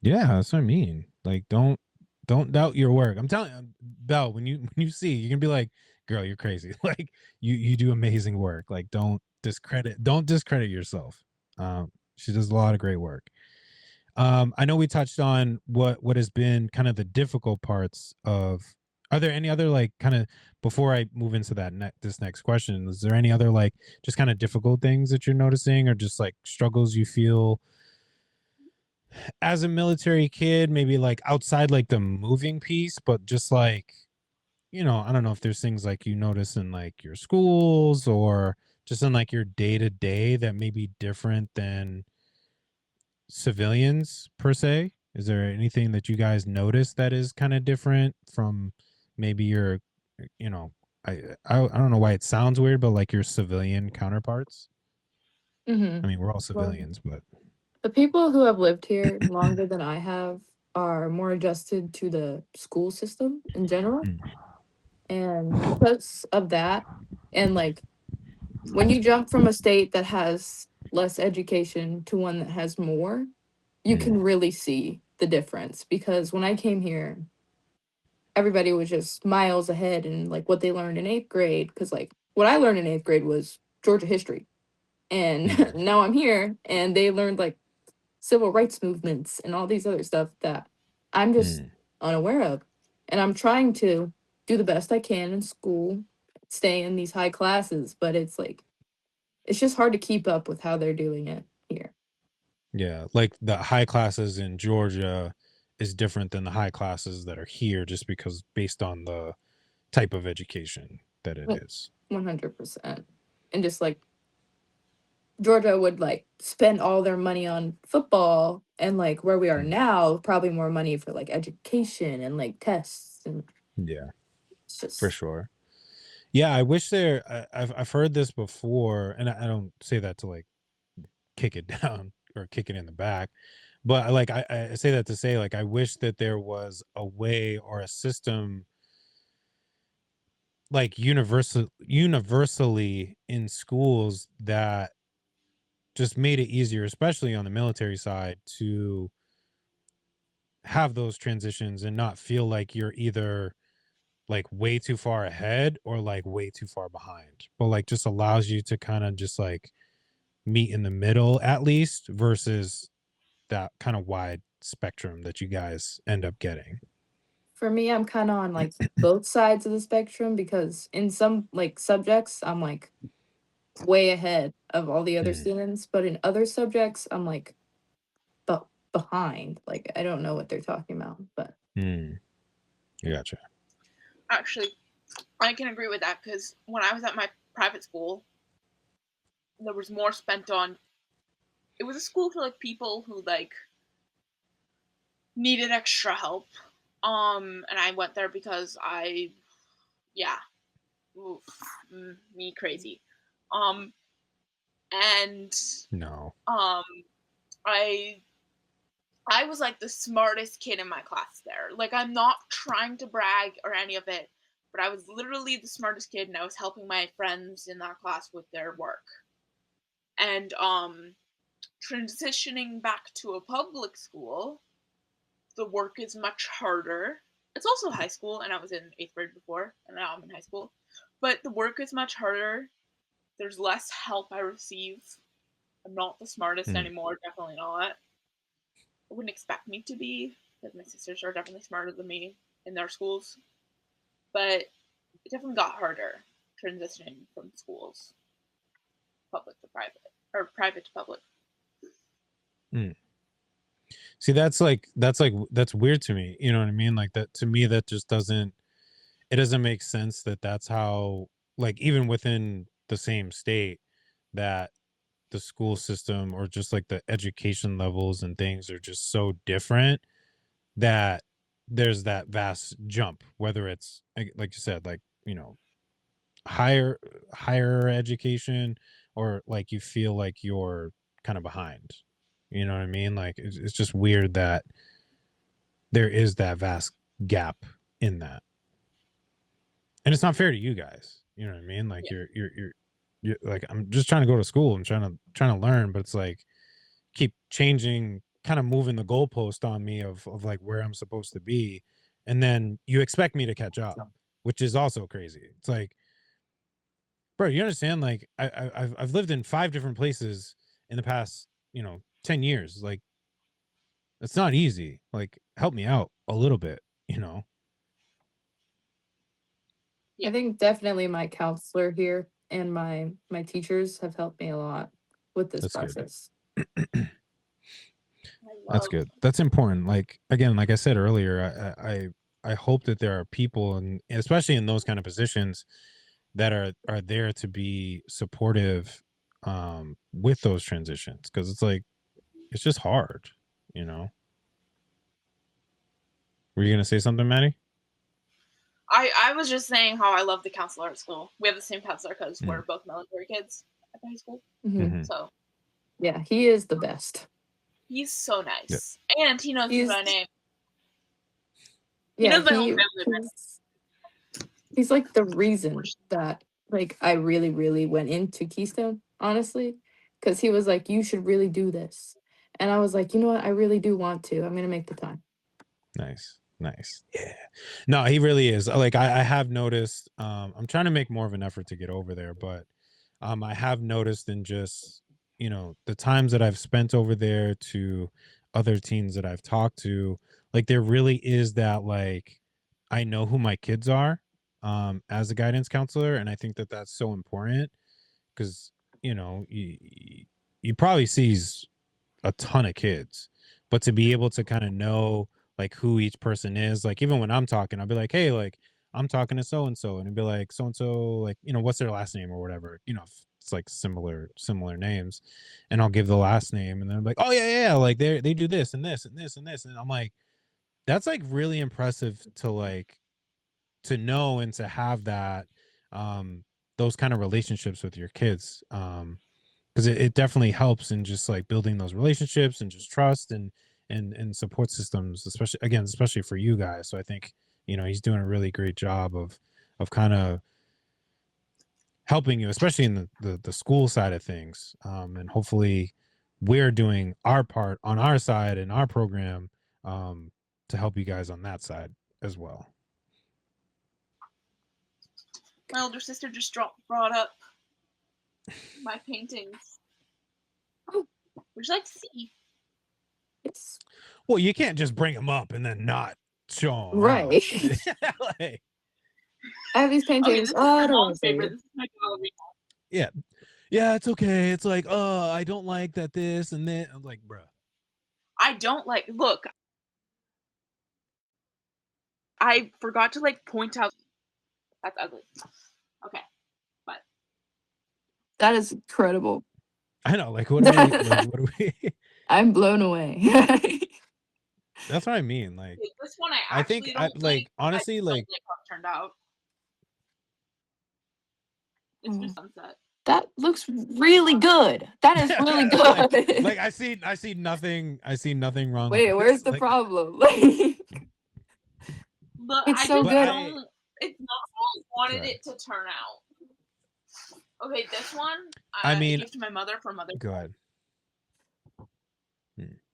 Yeah, that's what I mean. Like, don't doubt your work. I'm telling you, Belle, when you see, you can be like, girl, you're crazy. Like, you do amazing work. Like, don't discredit yourself. She does a lot of great work. I know we touched on what has been kind of the difficult parts of. Are there any other like kind of, before I move into that this next question, is there any other like just kind of difficult things that you're noticing, or just like struggles you feel as a military kid, maybe like outside like the moving piece, but just like, I don't know if there's things like you notice in like your schools or just in like your day to day that may be different than civilians per se? Is there anything that you guys notice that is kind of different from maybe your, you know, I don't know why it sounds weird, but like your civilian counterparts? Mm-hmm. I mean, we're all Well, civilians, but the people who have lived here longer than I have are more adjusted to the school system in general. And because of that, and like when you jump from a state that has less education to one that has more, you can really see the difference. Because when I came here, everybody was just miles ahead in like what they learned in 8th grade. Because like what I learned in 8th grade was Georgia history. And now I'm here and they learned like civil rights movements and all these other stuff that I'm just unaware of. And I'm trying to do the best I can in school, stay in these high classes, but it's like it's just hard to keep up with how they're doing it here. yeah, like the high classes in Georgia is different than the high classes that are here, just because based on the type of education that it is. 100%. And just like Georgia would like spend all their money on football, and like where we are now, probably more money for like education and like tests, and Yeah, it's just for sure. Yeah, I wish I've heard this before, and I don't say that to like kick it down or kick it in the back, but I say that to say like I wish that there was a way or a system like universally in schools that just made it easier, especially on the military side, to have those transitions and not feel like you're either like way too far ahead or like way too far behind, but like just allows you to kind of just like meet in the middle at least, versus that kind of wide spectrum that you guys end up getting. for me, I'm kind of on like both sides of the spectrum, because in some like subjects, I'm like way ahead of all the other students, but in other subjects, I'm like behind. Like I don't know what they're talking about, but Gotcha. Actually, I can agree with that because when I was at my private school, there was more spent on. It was a school for like people who like needed extra help. And I went there because me crazy. And No. I was like the smartest kid in my class there. Like I'm not trying to brag or any of it, but I was literally the smartest kid and I was helping my friends in that class with their work. And transitioning back to a public school, the work is much harder. It's also high school, and I was in 8th grade before, and now I'm in high school. But the work is much harder. There's less help I receive. I'm not the smartest anymore, definitely not. I wouldn't expect me to be, because my sisters are definitely smarter than me in their schools. But it definitely got harder transitioning from schools, public to private, or private to public. See, that's weird to me. You know what I mean? Like that to me, that just doesn't. it doesn't make sense that that's how, like, even within the same state, that the school system or just like the education levels and things are just so different that there's that vast jump, whether it's like you said, like, higher higher education, or like you feel like you're kind of behind. You know what I mean? Like it's just weird that there is that vast gap in that. And it's not fair to you guys. You know what I mean? Like Yeah. you're like, I'm just trying to go to school. I'm trying to learn, but it's like keep changing, kind of moving the goalpost on me of like where I'm supposed to be, and then you expect me to catch up, which is also crazy. It's like, bro, you understand? Like I've lived in 5 different places in the past 10 years. Like it's not easy. Like help me out a little bit. I think definitely my counselor here and my teachers have helped me a lot with this That's good. process. That's good. That's important. Like again, like I said earlier, I hope that there are people, and especially in those kind of positions, that are there to be supportive with those transitions, because it's like it's just hard. Were you gonna say something, Maddie? I was just saying how I love the counselor at school. We have the same counselor because we're both military kids at the high school. So yeah, he is the best. He's so nice, and he knows my name. He knows my whole family. He's like the reason that like I really, really went into Keystone, honestly, because he was like, "You should really do this," and I was like, "You know what? I really do want to. I'm gonna make the time." Nice. Yeah. No, he really is. Like I have noticed. I'm trying to make more of an effort to get over there, but I have noticed in just the times that I've spent over there, to other teens that I've talked to, like there really is that, like, I know who my kids are as a guidance counselor, and I think that that's so important, because you probably sees a ton of kids, but to be able to kind of know like who each person is, like even when I'm talking, I'll be like, hey, like I'm talking to so and so, and it'd be like so and so, like what's their last name or whatever, if it's like similar names, and I'll give the last name, and then I'm like, oh yeah, like they do this and this and this and this, and I'm like, that's like really impressive to like to know and to have that those kind of relationships with your kids, because it definitely helps in just like building those relationships and just trust and support systems, especially for you guys. So I think he's doing a really great job of kind of helping you, especially in the school side of things, and hopefully we're doing our part on our side in our program, to help you guys on that side as well. My older sister just brought up my paintings. Oh, would you like to see? Yes. Well, you can't just bring them up and then not show them. Right. Like, I have these paintings. Okay, this is my mom's favorite. This is my gallery. Yeah, it's okay. It's like, oh, I don't like that this and that. I'm like, bruh. I don't like. Look, I forgot to like point out that's ugly. Okay, but that is incredible. I know. Like, what are we? I'm blown away. That's what I mean. Like, this one, I think, like honestly, like how it turned out. It's just sunset. That looks really good. That is really good. like I see nothing wrong. Wait, where's the problem? It's so good. It's not how I wanted it to turn out. Okay, this one I mean, gave to my mother for Mother's Day. Go ahead.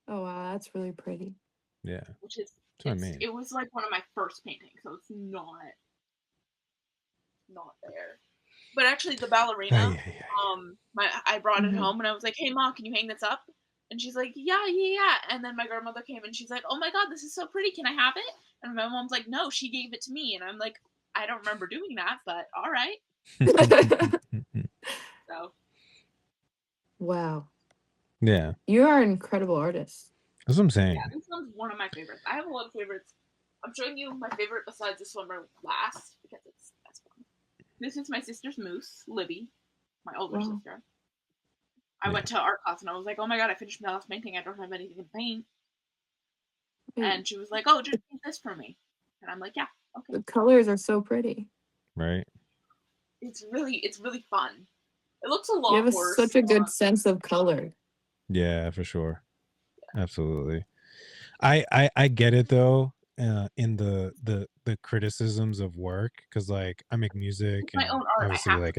Oh wow, that's really pretty. Yeah. Which is what I mean. It was like one of my first paintings, so it's not there. But actually, the ballerina, I brought it home and I was like, "Hey, Mom, can you hang this up?" And she's like, "Yeah." And then my grandmother came and she's like, "Oh my God, this is so pretty. Can I have it?" And my mom's like, "No, she gave it to me." And I'm like, "I don't remember doing that, but all right." So. Wow. Yeah. You are an incredible artist. That's what I'm saying. Yeah, this one's one of my favorites. I have a lot of favorites. I'm showing you my favorite besides the swimmer last because it's that's fun. This is my sister's moose, Libby, my older sister. I went to art class and I was like, oh my god, I finished my last painting. I don't have anything to paint. And she was like, oh, just paint this for me. And I'm like, yeah, okay. The colors are so pretty. Right. It's really fun. It looks a lot You have worse. such a good sense of color. Yeah, for sure. Absolutely. I get it though, in the criticisms of work, because like I make music and my own art. obviously like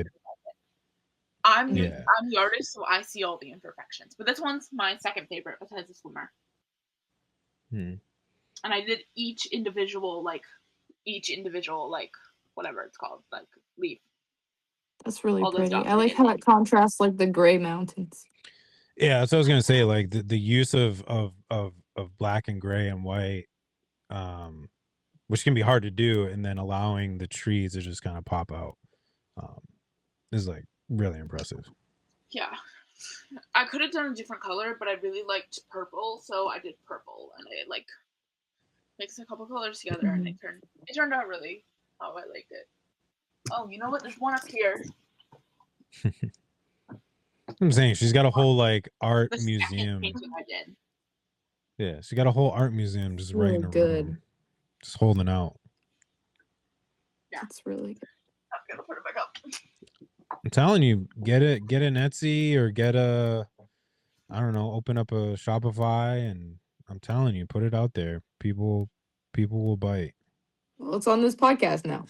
I'm the artist, so I see all the imperfections. But this one's my second favorite besides the swimmer. And I did each individual whatever it's called, like leaf. That's really pretty. I like how it contrasts like the gray mountains. Yeah, so I was gonna say like the use of black and gray and white, which can be hard to do, and then allowing the trees to just kind of pop out, is like really impressive. Yeah, I could have done a different color, but I really liked purple, so I did purple, and I like mixed a couple colors together, and it turned out really how I liked it. Oh, you know what? There's one up here. I'm saying she's got a whole like art museum. I did. Yeah, she got a whole art museum just right in the room, just holding out. Yeah, it's really good. I'm gonna put it back up. I'm telling you, get an Etsy or get a, I don't know, open up a Shopify, and I'm telling you, put it out there. People will bite. Well, it's on this podcast now.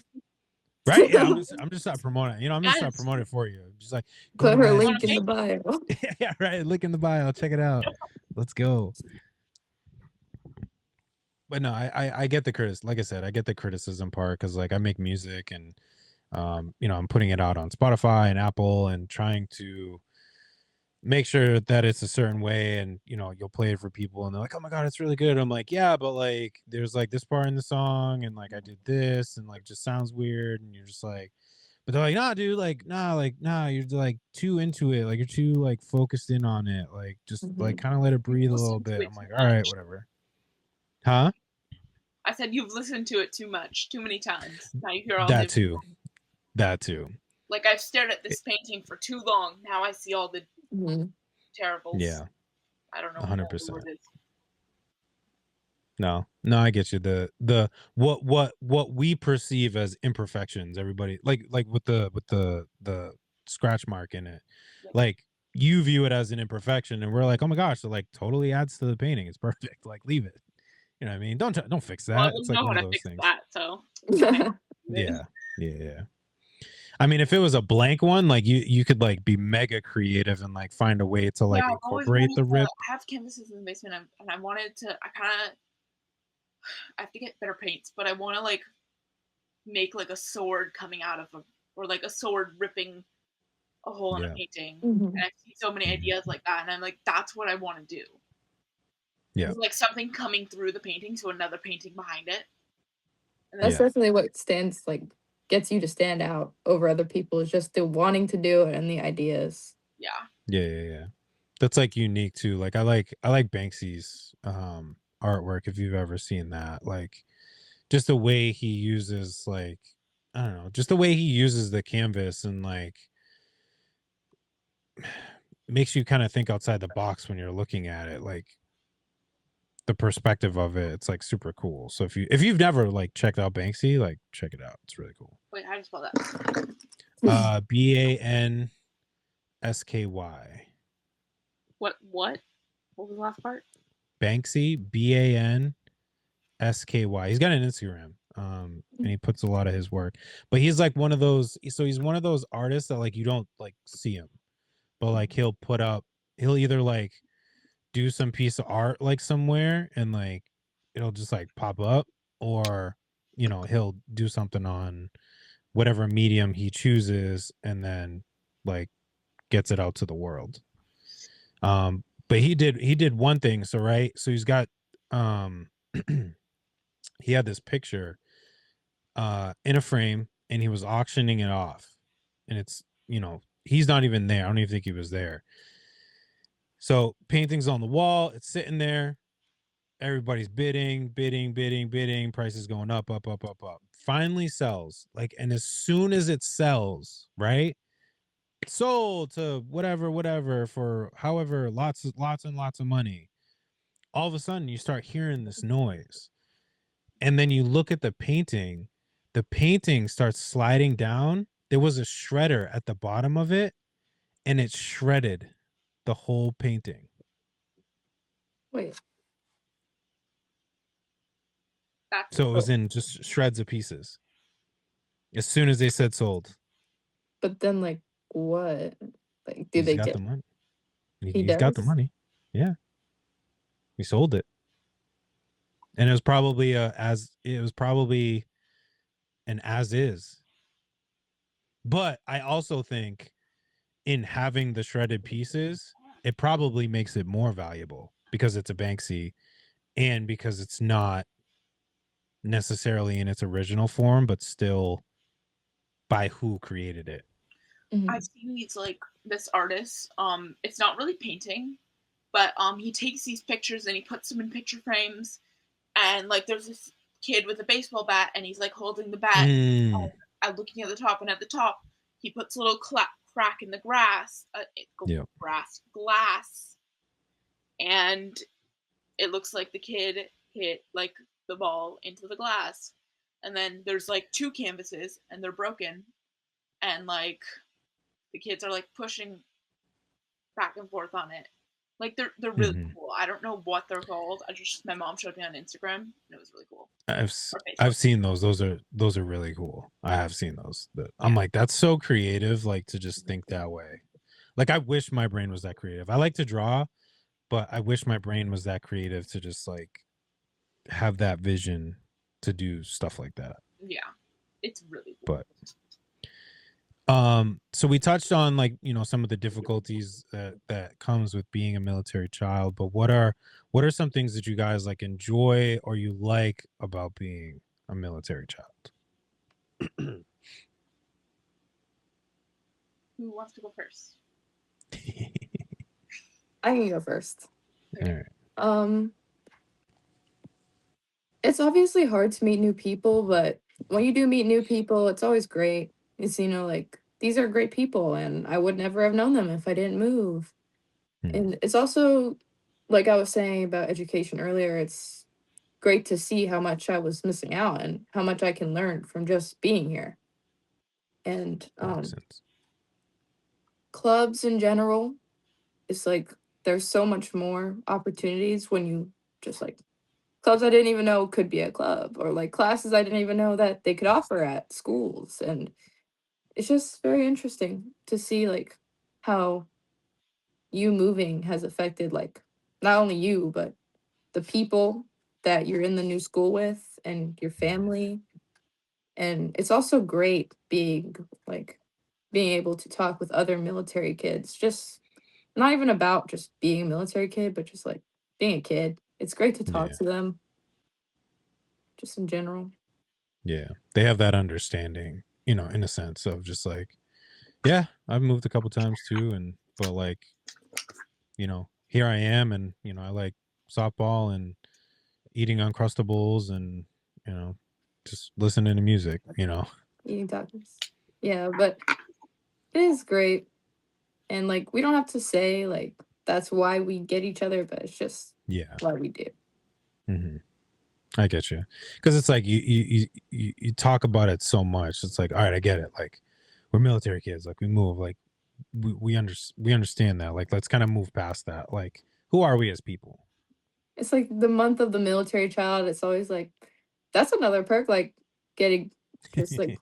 Right? Yeah, I'm just not promoting. You know, I'm just not promoting it for you. Just like put her link in the bio. Yeah, right. Link in the bio. Check it out. Let's go. But no, I get the criticism. Like I said, I get the criticism part because like I make music and you know, I'm putting it out on Spotify and Apple and trying to make sure that it's a certain way, and you know, you'll play it for people and they're like, oh my god, it's really good. I'm like, yeah, but like there's like this part in the song and like I did this and like just sounds weird, and you're just like, but they're like, nah dude, like nah, you're like too into it, like you're too like focused in on it, like just like kind of let it breathe a little bit. I'm like, all right, whatever. Huh? I said you've listened to it too many times. Now you hear all that too. Like I've stared at this painting for too long. Now I see all the terribles. Yeah, I don't know. 100%. No, I get you. The what we perceive as imperfections, everybody like with the scratch mark in it, like you view it as an imperfection, and we're like, oh my gosh, so like totally adds to the painting. It's perfect. Like leave it. You know what I mean? Don't fix that. Well, it's like one of those things. That, so. Yeah. I mean, if it was a blank one, like you could like be mega creative and like find a way to like incorporate the rip. I have canvases in the basement, and I wanted to. I have to get better paints, but I want to like make like a sword coming out of or like a sword ripping a hole in a painting. And I see so many ideas like that, and I'm like, that's what I want to do. Yeah, it's like something coming through the painting, so another painting behind it. And that's definitely what gets you to stand out over other people, is just the wanting to do it and the ideas. Yeah. That's like unique too. Like I like Banksy's artwork, if you've ever seen that. Like just the way he uses, like, I don't know, just the way he uses the canvas and like makes you kind of think outside the box when you're looking at it. Like the perspective of it, it's like super cool. So if you've never like checked out Banksy, like check it out. It's really cool. Wait, how do you spell that? BANSKY. What was the last part? Banksy, BANSKY. He's got an Instagram, and he puts a lot of his work. But he's like one of those. So he's one of those artists that like you don't like see him, but like he'll either like do some piece of art like somewhere and like it'll just like pop up, or you know, he'll do something on whatever medium he chooses and then like gets it out to the world. But he did one thing. So right, so he's got he had this picture in a frame, and he was auctioning it off, and it's, you know, he's not even there. I don't even think he was there. So painting's on the wall, it's sitting there, everybody's bidding. Prices going up. Finally sells. Like, and as soon as it sells, right? Sold to whatever for however lots and lots of money. All of a sudden you start hearing this noise. And then you look at the painting starts sliding down. There was a shredder at the bottom of it, and it shredded the whole painting. Wait. So it was in just shreds of pieces. As soon as they said sold. But then, like, what? Like, did He's they got get the money? He's got the money. Yeah. We sold it. And it was probably an as is. But I also think in having the shredded pieces, it probably makes it more valuable because it's a Banksy and because it's not necessarily in its original form, but still by who created it. Mm-hmm. I've seen these, like, this artist, it's not really painting, but he takes these pictures and he puts them in picture frames, and like there's this kid with a baseball bat and he's like holding the bat and looking at the top, and at the top he puts a little crack in the glass, and it looks like the kid hit like the ball into the glass, and then there's like two canvases and they're broken, and like the kids are like pushing back and forth on it. Like they're really cool. I don't know what they're called. My mom showed me on Instagram and it was really cool. I've seen those. Those are really cool. I have seen those. I'm like, that's so creative, like to just think that way. Like I wish my brain was that creative. I like to draw, but I wish my brain was that creative to just like have that vision to do stuff like that. Yeah. It's really cool. But so we touched on like, you know, some of the difficulties that comes with being a military child, but what are some things that you guys like enjoy or you like about being a military child? Who wants to go first? I can go first. All right. It's obviously hard to meet new people, but when you do meet new people, it's always great. It's, you know, like, these are great people, and I would never have known them if I didn't move. And it's also, like I was saying about education earlier, it's great to see how much I was missing out and how much I can learn from just being here. And clubs in general, it's like there's so much more opportunities when you just like clubs I didn't even know could be a club, or like classes I didn't even know that they could offer at schools. And it's just very interesting to see like how you moving has affected like not only you, but the people that you're in the new school with and your family. And it's also great being able to talk with other military kids, just not even about just being a military kid, but just like being a kid. It's great to talk to them just in general. Yeah, they have that understanding, you know, in a sense of just like, yeah, I've moved a couple times too, but like, you know, here I am, and you know, I like softball and eating Uncrustables and, you know, just listening to music, you know. Eating tacos. Yeah, but it is great. And like we don't have to say like that's why we get each other, but it's just why we do. I get you, because it's like you talk about it so much. It's like, all right, I get it. Like we're military kids. Like we move. Like we understand that. Like let's kind of move past that. Like who are we as people? It's like the month of the military child. It's always like that's another perk. Like getting just like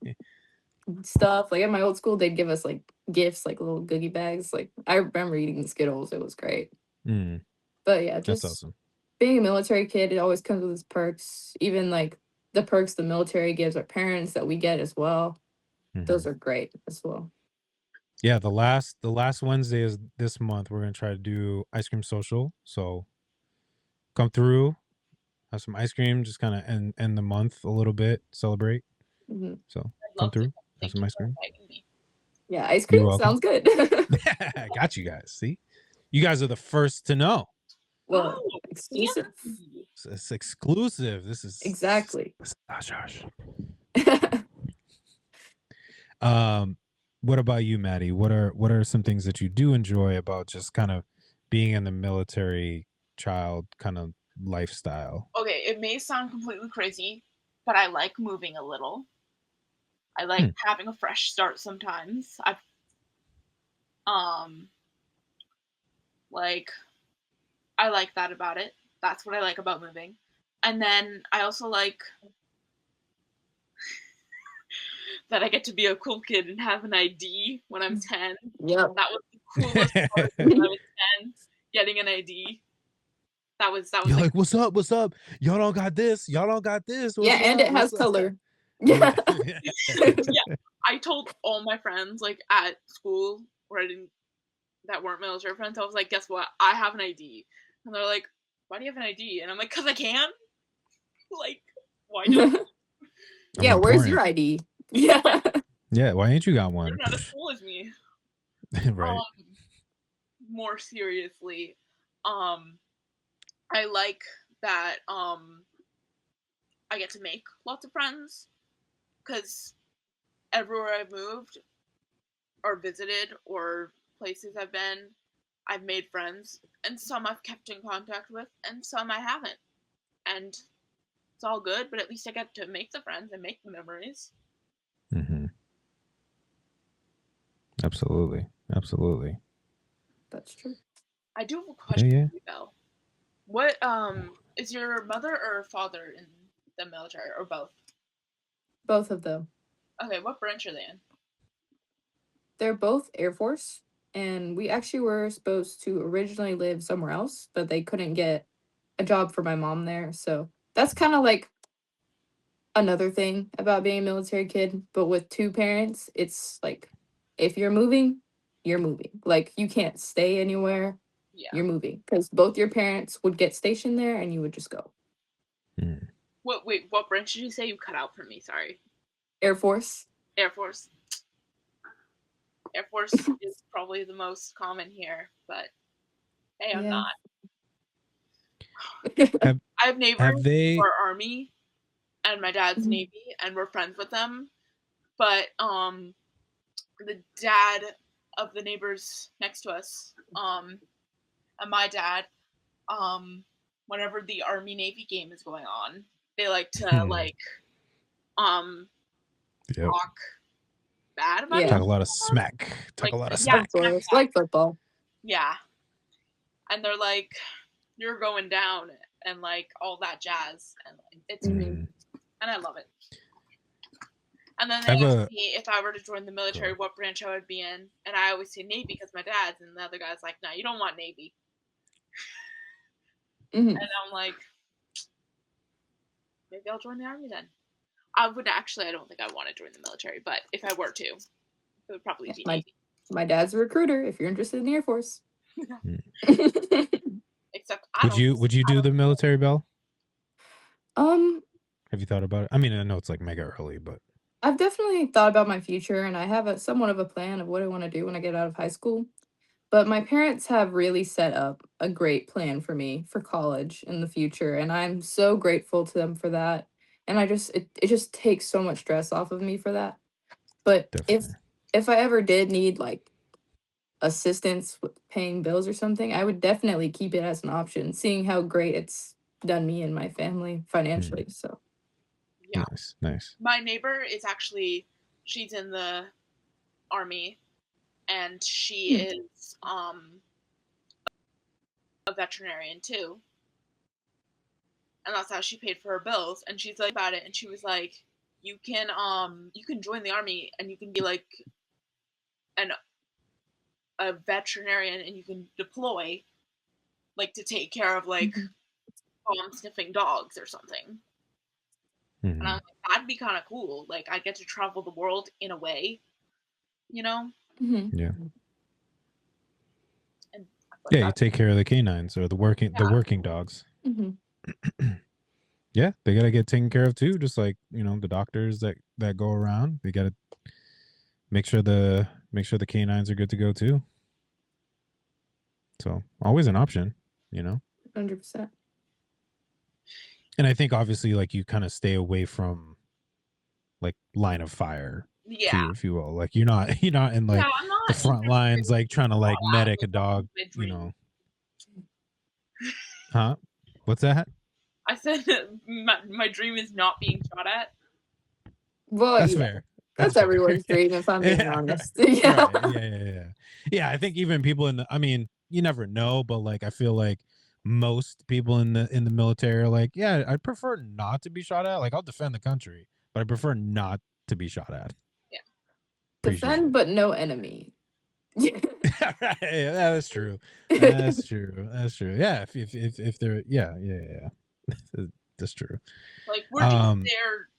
stuff. Like at my old school, they'd give us like gifts, like little goodie bags. Like I remember eating the Skittles. It was great. But yeah, just that's awesome. Being a military kid, it always comes with its perks. Even like the perks the military gives our parents that we get as well. Those are great as well. Yeah, the last Wednesday is this month. We're gonna try to do ice cream social. So come through, have some ice cream, just kind of end the month a little bit, celebrate. So come through, have some ice cream. Yeah, ice cream sounds good. I got you guys. See, you guys are the first to know. Well, exclusive. It's exclusive. This is Exactly. Josh. What about you, Maddie? What are some things that you do enjoy about just kind of being in the military child kind of lifestyle? Okay, it may sound completely crazy, but I like moving a little. I like having a fresh start sometimes. Like I like that about it. That's what I like about moving. And then I also like that I get to be a cool kid and have an ID when I'm 10. Yep. That was the coolest part when I was 10, getting an ID. That was You're like, like, what's up? What's up? Y'all don't got this. Y'all don't got this. What's Yeah, and up? it has What's up?" color. Yeah. yeah. I told all my friends like at school that weren't military friends, I was like, guess what? I have an ID. And they're like, why do you have an ID? And I'm like, 'cause I can. Like, why not? Yeah, I'm where's your important. ID? Yeah. Yeah, why ain't you got You're one? not as cool as me. Right. More seriously, I like that I get to make lots of friends because everywhere I've moved or visited or places I've been, I've made friends, and some I've kept in contact with, and some I haven't. And it's all good, but at least I get to make the friends and make the memories. Mm-hmm. Absolutely. Absolutely. That's true. I do have a question Yeah. for you, Belle. What is your mother or father in the military, or both? Both of them. Okay, what branch are they in? They're both Air Force, and we actually were supposed to originally live somewhere else, but they couldn't get a job for my mom there. So that's kind of like another thing about being a military kid. But with two parents, it's like if you're moving, you're moving. Like you can't stay anywhere. Yeah. You're moving because both your parents would get stationed there, and you would just go. Mm. What branch did you say? You cut out for me. Sorry. Air Force. Air Force. Air Force is probably the most common here, but hey, I'm not. I have neighbors who are Army, and my dad's Mhm. Navy, and we're friends with them. But the dad of the neighbors next to us, and my dad, whenever the Army Navy game is going on, they like to Yep. talk bad about Yeah. Talk a lot of smack. Talk a lot of smack. Of course, like football. Yeah. And they're like, you're going down, and like all that jazz, and like, it's great. And I love it. And then they asked me if I were to join the military, what branch I would be in, and I always say Navy because my dad's, and the other guy's like, no, you don't want Navy. And I'm like, maybe I'll join the Army then. I don't think I want to join the military, but if I were to, it would probably be Navy. My dad's a recruiter if you're interested in the Air Force. Except would you do the military, Belle? Have you thought about it? I mean, I know it's like mega early, but I've definitely thought about my future, and I have somewhat of a plan of what I want to do when I get out of high school. But my parents have really set up a great plan for me for college in the future, and I'm so grateful to them for that. And it just takes so much stress off of me for that. But definitely. if I ever did need like assistance with paying bills or something, I would definitely keep it as an option, seeing how great it's done me and my family financially. So yeah. Nice. My neighbor is she's in the Army, and she is a veterinarian too. And that's how she paid for her bills. And she's like about it, and she was like, you can join the Army, and you can be like a veterinarian, and you can deploy like to take care of like bomb sniffing dogs or something. And I'm like, that'd be kind of cool. Like I get to travel the world in a way, you know? Yeah. And you take care of the canines or the working dogs. Yeah, they gotta get taken care of too. Just like the doctors that go around, they gotta make sure the canines are good to go too. So always an option, 100%. And I think obviously like you kind of stay away from like line of fire too, if you will. Like you're not in like I'm the not front lines like trying to like medic a dog, dream. you know. Huh? What's that? I said my dream is not being shot at. Well, That's yeah. fair. That's fair. everyone's dream, if I'm being Yeah, honest. right. Yeah. Right. Yeah, I think even people in the, I mean, you never know, but like I feel like most people in the military are like, yeah, I'd prefer not to be shot at. Like I'll defend the country, but I prefer not to be shot at. Yeah. Appreciate Defend, it. but no enemy. Right, yeah, that's true. That's true. That's true. Yeah, if they're yeah. That's true. Like we're just there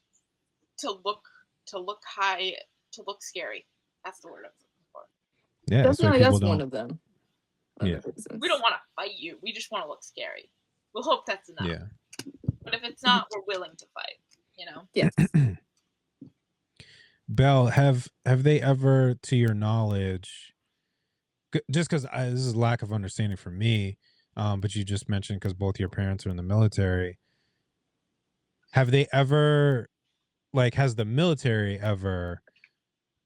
to look high, to look scary. That's the word I'm looking for. Yeah, Definitely, that's one of them. Yeah. We don't want to fight you. We just want to look scary. We'll hope that's enough. Yeah. But if it's not, we're willing to fight. You know. Yes. Belle, have they ever, to your knowledge, just because this is lack of understanding for me, but you just mentioned because both your parents are in the military, have they ever, like, has the military ever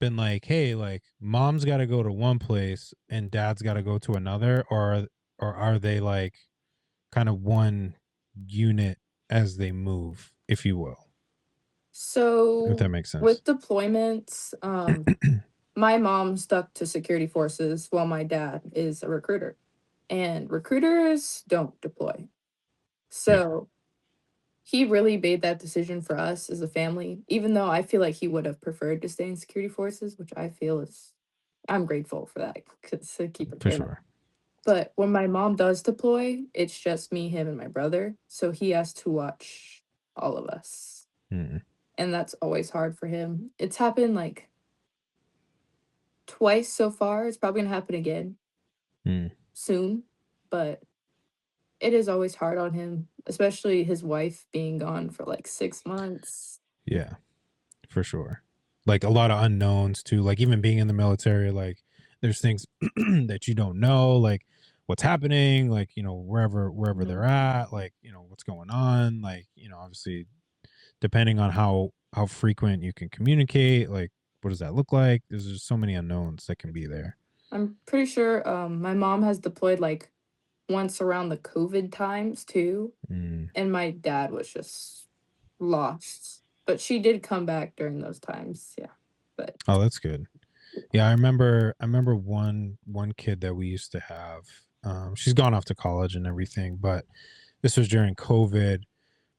been like, hey, like mom's got to go to one place and dad's got to go to another, or are they like kind of one unit as they move, if you will? So If that makes sense. with deployments, my mom stuck to security forces while my dad is a recruiter, and recruiters don't deploy. So he really made that decision for us as a family, even though I feel like he would have preferred to stay in security forces, which I feel is, I'm grateful for that to keep it For family. sure. But when my mom does deploy, it's just me, him, and my brother. So he has to watch all of us. And that's always hard for him. It's happened like twice so far. It's probably gonna happen again soon, but it is always hard on him, especially his wife being gone for like 6 months. Yeah, for sure. Like a lot of unknowns too. Like even being in the military, like there's things that you don't know, like what's happening, like, you know, wherever they're at, like, you know, what's going on, like, you know, obviously depending on how frequent you can communicate, like what does that look like? There's just so many unknowns that can be there. I'm pretty sure my mom has deployed like once around the COVID times too. And my dad was just lost. But she did come back during those times. Yeah. But oh, that's good. Yeah, I remember one kid that we used to have. She's gone off to college and everything, but this was during COVID.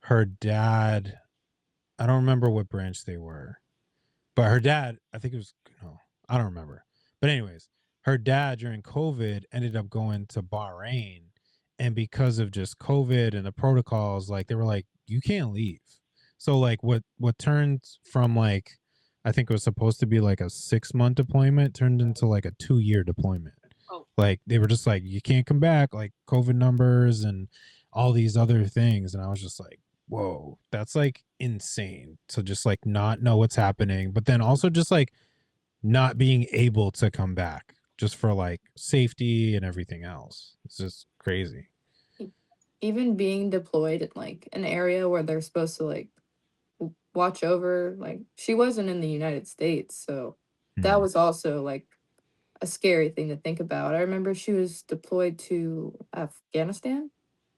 Her dad, I don't remember what branch they were, but her dad, I think it was, no, I don't remember. But anyways, her dad during COVID ended up going to Bahrain, and because of just COVID and the protocols, like they were like, you can't leave. So like what turned from like, I think it was supposed to be like a 6-month deployment turned into like a 2-year deployment. Oh. Like they were just like, you can't come back, like COVID numbers and all these other things. And I was just like, whoa, that's like insane to just like not know what's happening, but then also just like not being able to come back just for like safety and everything else. It's just crazy. Even being deployed in like an area where they're supposed to like watch over, like she wasn't in the United States, so that was also like a scary thing to think about. I remember she was deployed to Afghanistan,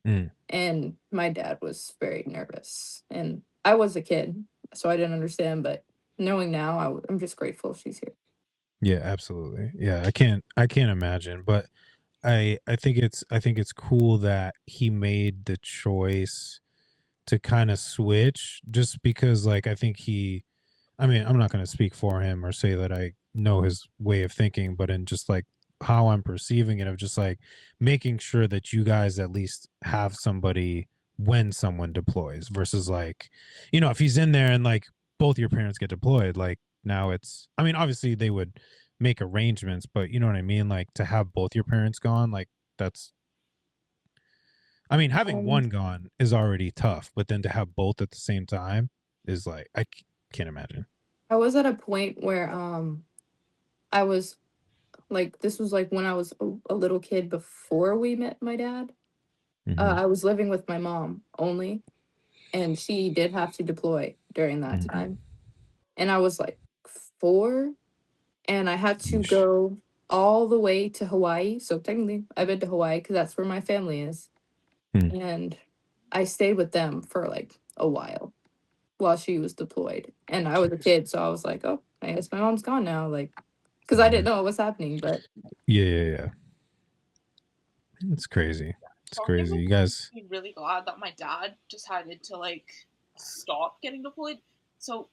and my dad was very nervous, and I was a kid, so I didn't understand, but knowing now, I'm just grateful she's here. Yeah, absolutely. Yeah, I can't imagine, but I think it's cool that he made the choice to kind of switch, just because like I think I mean, I'm not going to speak for him or say that I know his way of thinking, but in just like how I'm perceiving it, of just like making sure that you guys at least have somebody when someone deploys, versus like, you know, if he's in there and like both your parents get deployed, like now it's, I mean, obviously they would make arrangements, but you know what I mean? Like to have both your parents gone, like that's, I mean, having one gone is already tough, but then to have both at the same time is like, I can't imagine. I was at a point where I was like, this was like when I was a little kid before we met my dad. I was living with my mom only, and she did have to deploy during that time. And I was like 4, and I had to go all the way to Hawaii. So technically, I've been to Hawaii because that's where my family is. And I stayed with them for like a while she was deployed. And I was a kid, so I was like, oh, I guess my mom's gone now. Like, because I didn't know what was happening, but yeah. It's crazy. It's crazy. You guys. I'm really glad that my dad decided to like stop getting deployed. So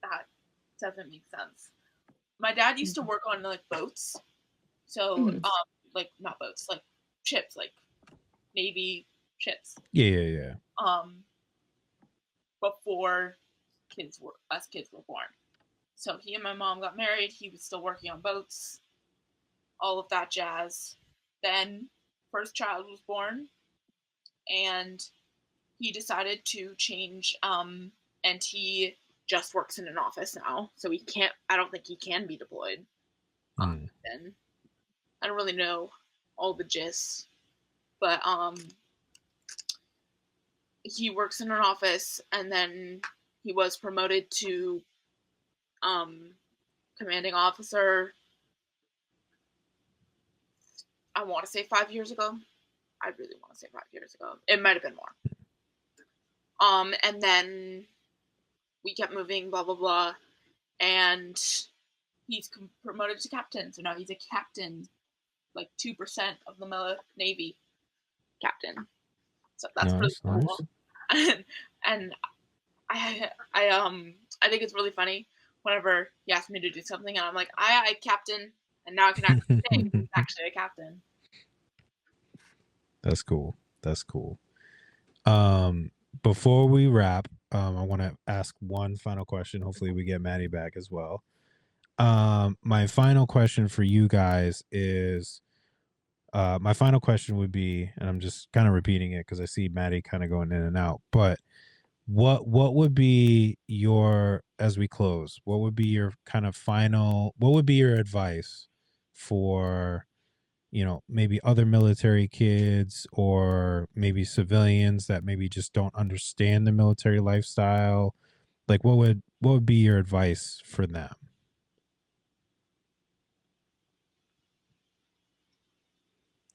that doesn't make sense. My dad used to work on like boats. So like not boats, like ships, like Navy ships. Yeah. Before us kids were born. So he and my mom got married. He was still working on boats, all of that jazz. Then first child was born, and he decided to change. And he just works in an office now, so I don't think he can be deployed. Then I don't really know all the gist, but he works in an office, and then he was promoted to commanding officer. I want to say 5 years ago. I really want to say 5 years ago. It might have been more. And then we kept moving, blah blah blah, and he's promoted to captain. So now he's a captain, like 2% of the Navy captain. So that's pretty cool. And I think it's really funny whenever he asks me to do something, and I'm like, I captain, and now I can actually say he's actually a captain. That's cool. Before we wrap, I want to ask one final question. Hopefully we get Maddie back as well. My final question for you guys is, my final question would be, and I'm just kind of repeating it because I see Maddie kind of going in and out, but what would be your, as we close, what would be your kind of final, what would be your advice for, maybe other military kids or maybe civilians that maybe just don't understand the military lifestyle? Like what would be your advice for them?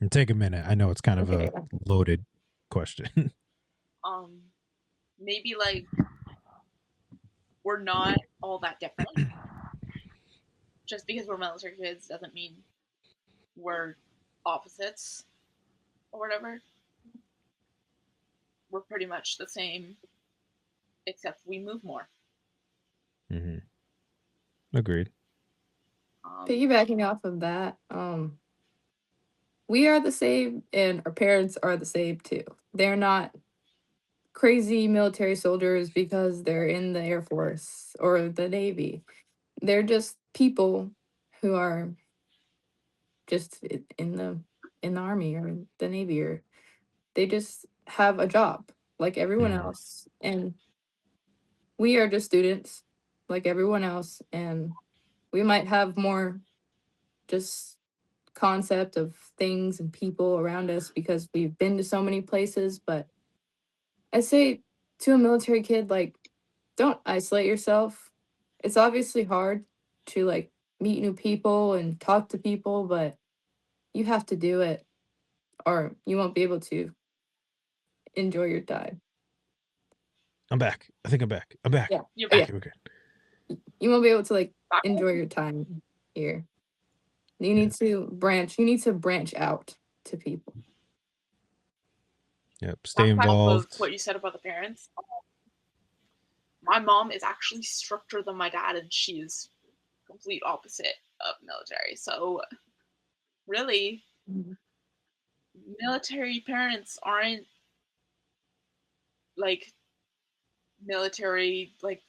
And take a minute. I know it's kind of a loaded question. Maybe like we're not all that different. Just because we're military kids doesn't mean we're opposites or whatever. We're pretty much the same, except we move more. Agreed. Piggybacking off of that, we are the same, and our parents are the same too. They're not crazy military soldiers because they're in the Air Force or the Navy. They're just people who are just in the Army or the Navy, or they just have a job like everyone else, and we are just students like everyone else, and we might have more just concept of things and people around us because we've been to so many places. But I say to a military kid, like, don't isolate yourself. It's obviously hard to like meet new people and talk to people, but you have to do it or you won't be able to enjoy your time. I'm back. I think I'm back. Yeah, you're back. back. Okay. You won't be able to like enjoy your time here. You need to branch out to people. Yep. Stay involved. What you said about the parents. My mom is actually stricter than my dad, and she's complete opposite of military. So really, military parents aren't like military, like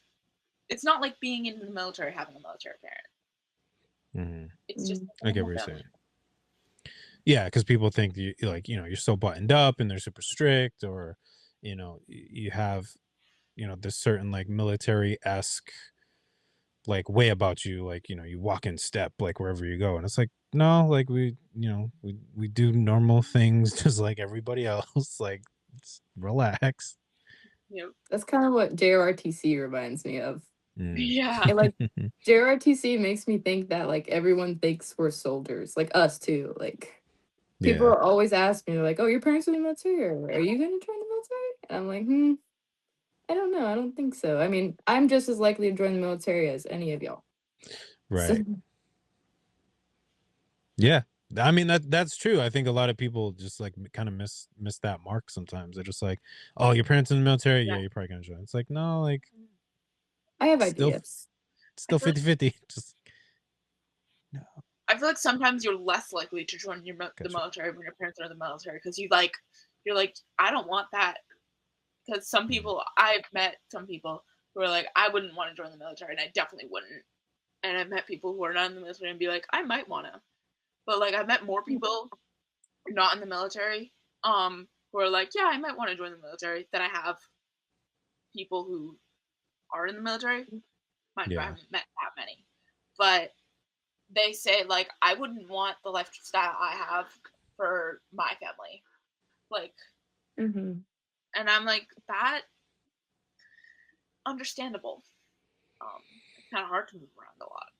it's not like being in the military having a military parent. It's just I get what you're saying. Yeah, because people think you're so buttoned up and they're super strict, or you have this certain like military-esque like way about you, like you walk in step like wherever you go, and it's like, no, like we do normal things just like everybody else. Like, relax. You know, That's kind of what JRTC reminds me of. yeah. And like JRTC makes me think that like everyone thinks we're soldiers, like us too. Like people Yeah. are always asking me like, "Oh, your parents are in the military, or are you gonna join the military?" And I'm like, I don't know. I don't think so. I mean, I'm just as likely to join the military as any of y'all. So, Right. Yeah. I mean that's true. I think a lot of people just like kind of miss that mark sometimes. They're just like, "Oh, your parents in the military? Yeah, you're probably going to join." It's like, "No, like I have still ideas. I feel like 50-50." Just no. I feel like sometimes you're less likely to join the Gotcha. military when your parents are in the military because you're like, I don't want that. Because some people, I've met some people who are like, I wouldn't want to join the military, and I definitely wouldn't. And I've met people who are not in the military and be like, I might want to. But like, I've met more people not in the military, who are like, yeah, I might want to join the military than I have people who are in the military. Mind you, I Yeah. haven't met that many, but they say like, I wouldn't want the lifestyle I have for my family, like, Mm-hmm. and I'm like, that understandable. It's kind of hard to move around a lot.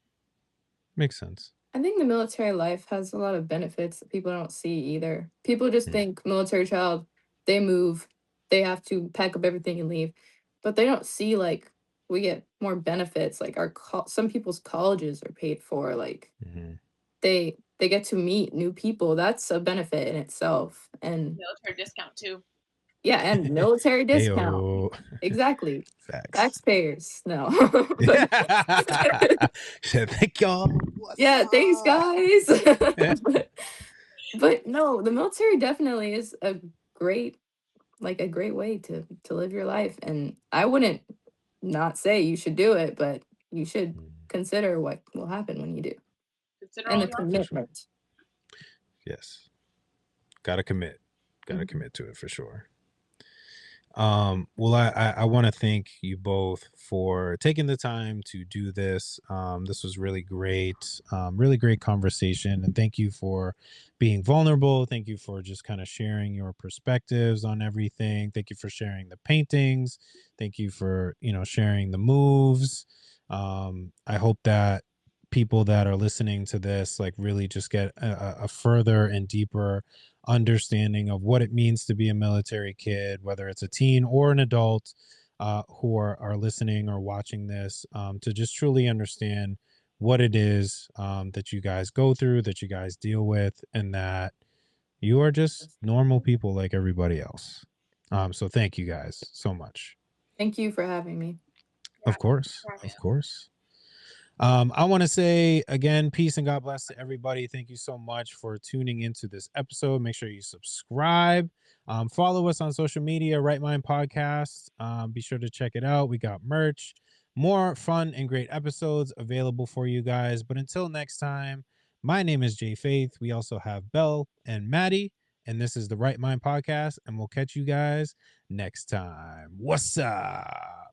Makes sense. I think the military life has a lot of benefits that people don't see either. People just think military child, they move, they have to pack up everything and leave, but they don't see like we get more benefits. Like some people's colleges are paid for. Like they get to meet new people. That's a benefit in itself. And Military discount too. yeah, and military discount. Heyo. Exactly. Facts. Taxpayers. No. Thank y'all. Yeah, thanks up? guys. But no, the military definitely is a great way to live your life, and I wouldn't not say you should do it, but you should consider what will happen when you do. Consider And all the the options. commitment. Yes. Gotta commit. Gotta Mhm. commit to it for sure. Well, I want to thank you both for taking the time to do this. This was really great, really great conversation, and thank you for being vulnerable. Thank you for just kind of sharing your perspectives on everything. Thank you for sharing the paintings. Thank you for sharing the moves. I hope that people that are listening to this like really just get a further and deeper understanding of what it means to be a military kid, whether it's a teen or an adult who are listening or watching this, to just truly understand what it is that you guys go through, that you guys deal with, and that you are just normal people like everybody else. So thank you guys so much. Thank you for having me. Of course. Of course. I want to say again, peace and God bless to everybody. Thank you so much for tuning into this episode. Make sure you subscribe. Follow us on social media, Right Mind Podcast. Be sure to check it out. We got merch, more fun and great episodes available for you guys. But until next time, my name is Jay Faith. We also have Belle and Maddie, and this is the Right Mind Podcast. And we'll catch you guys next time. What's up?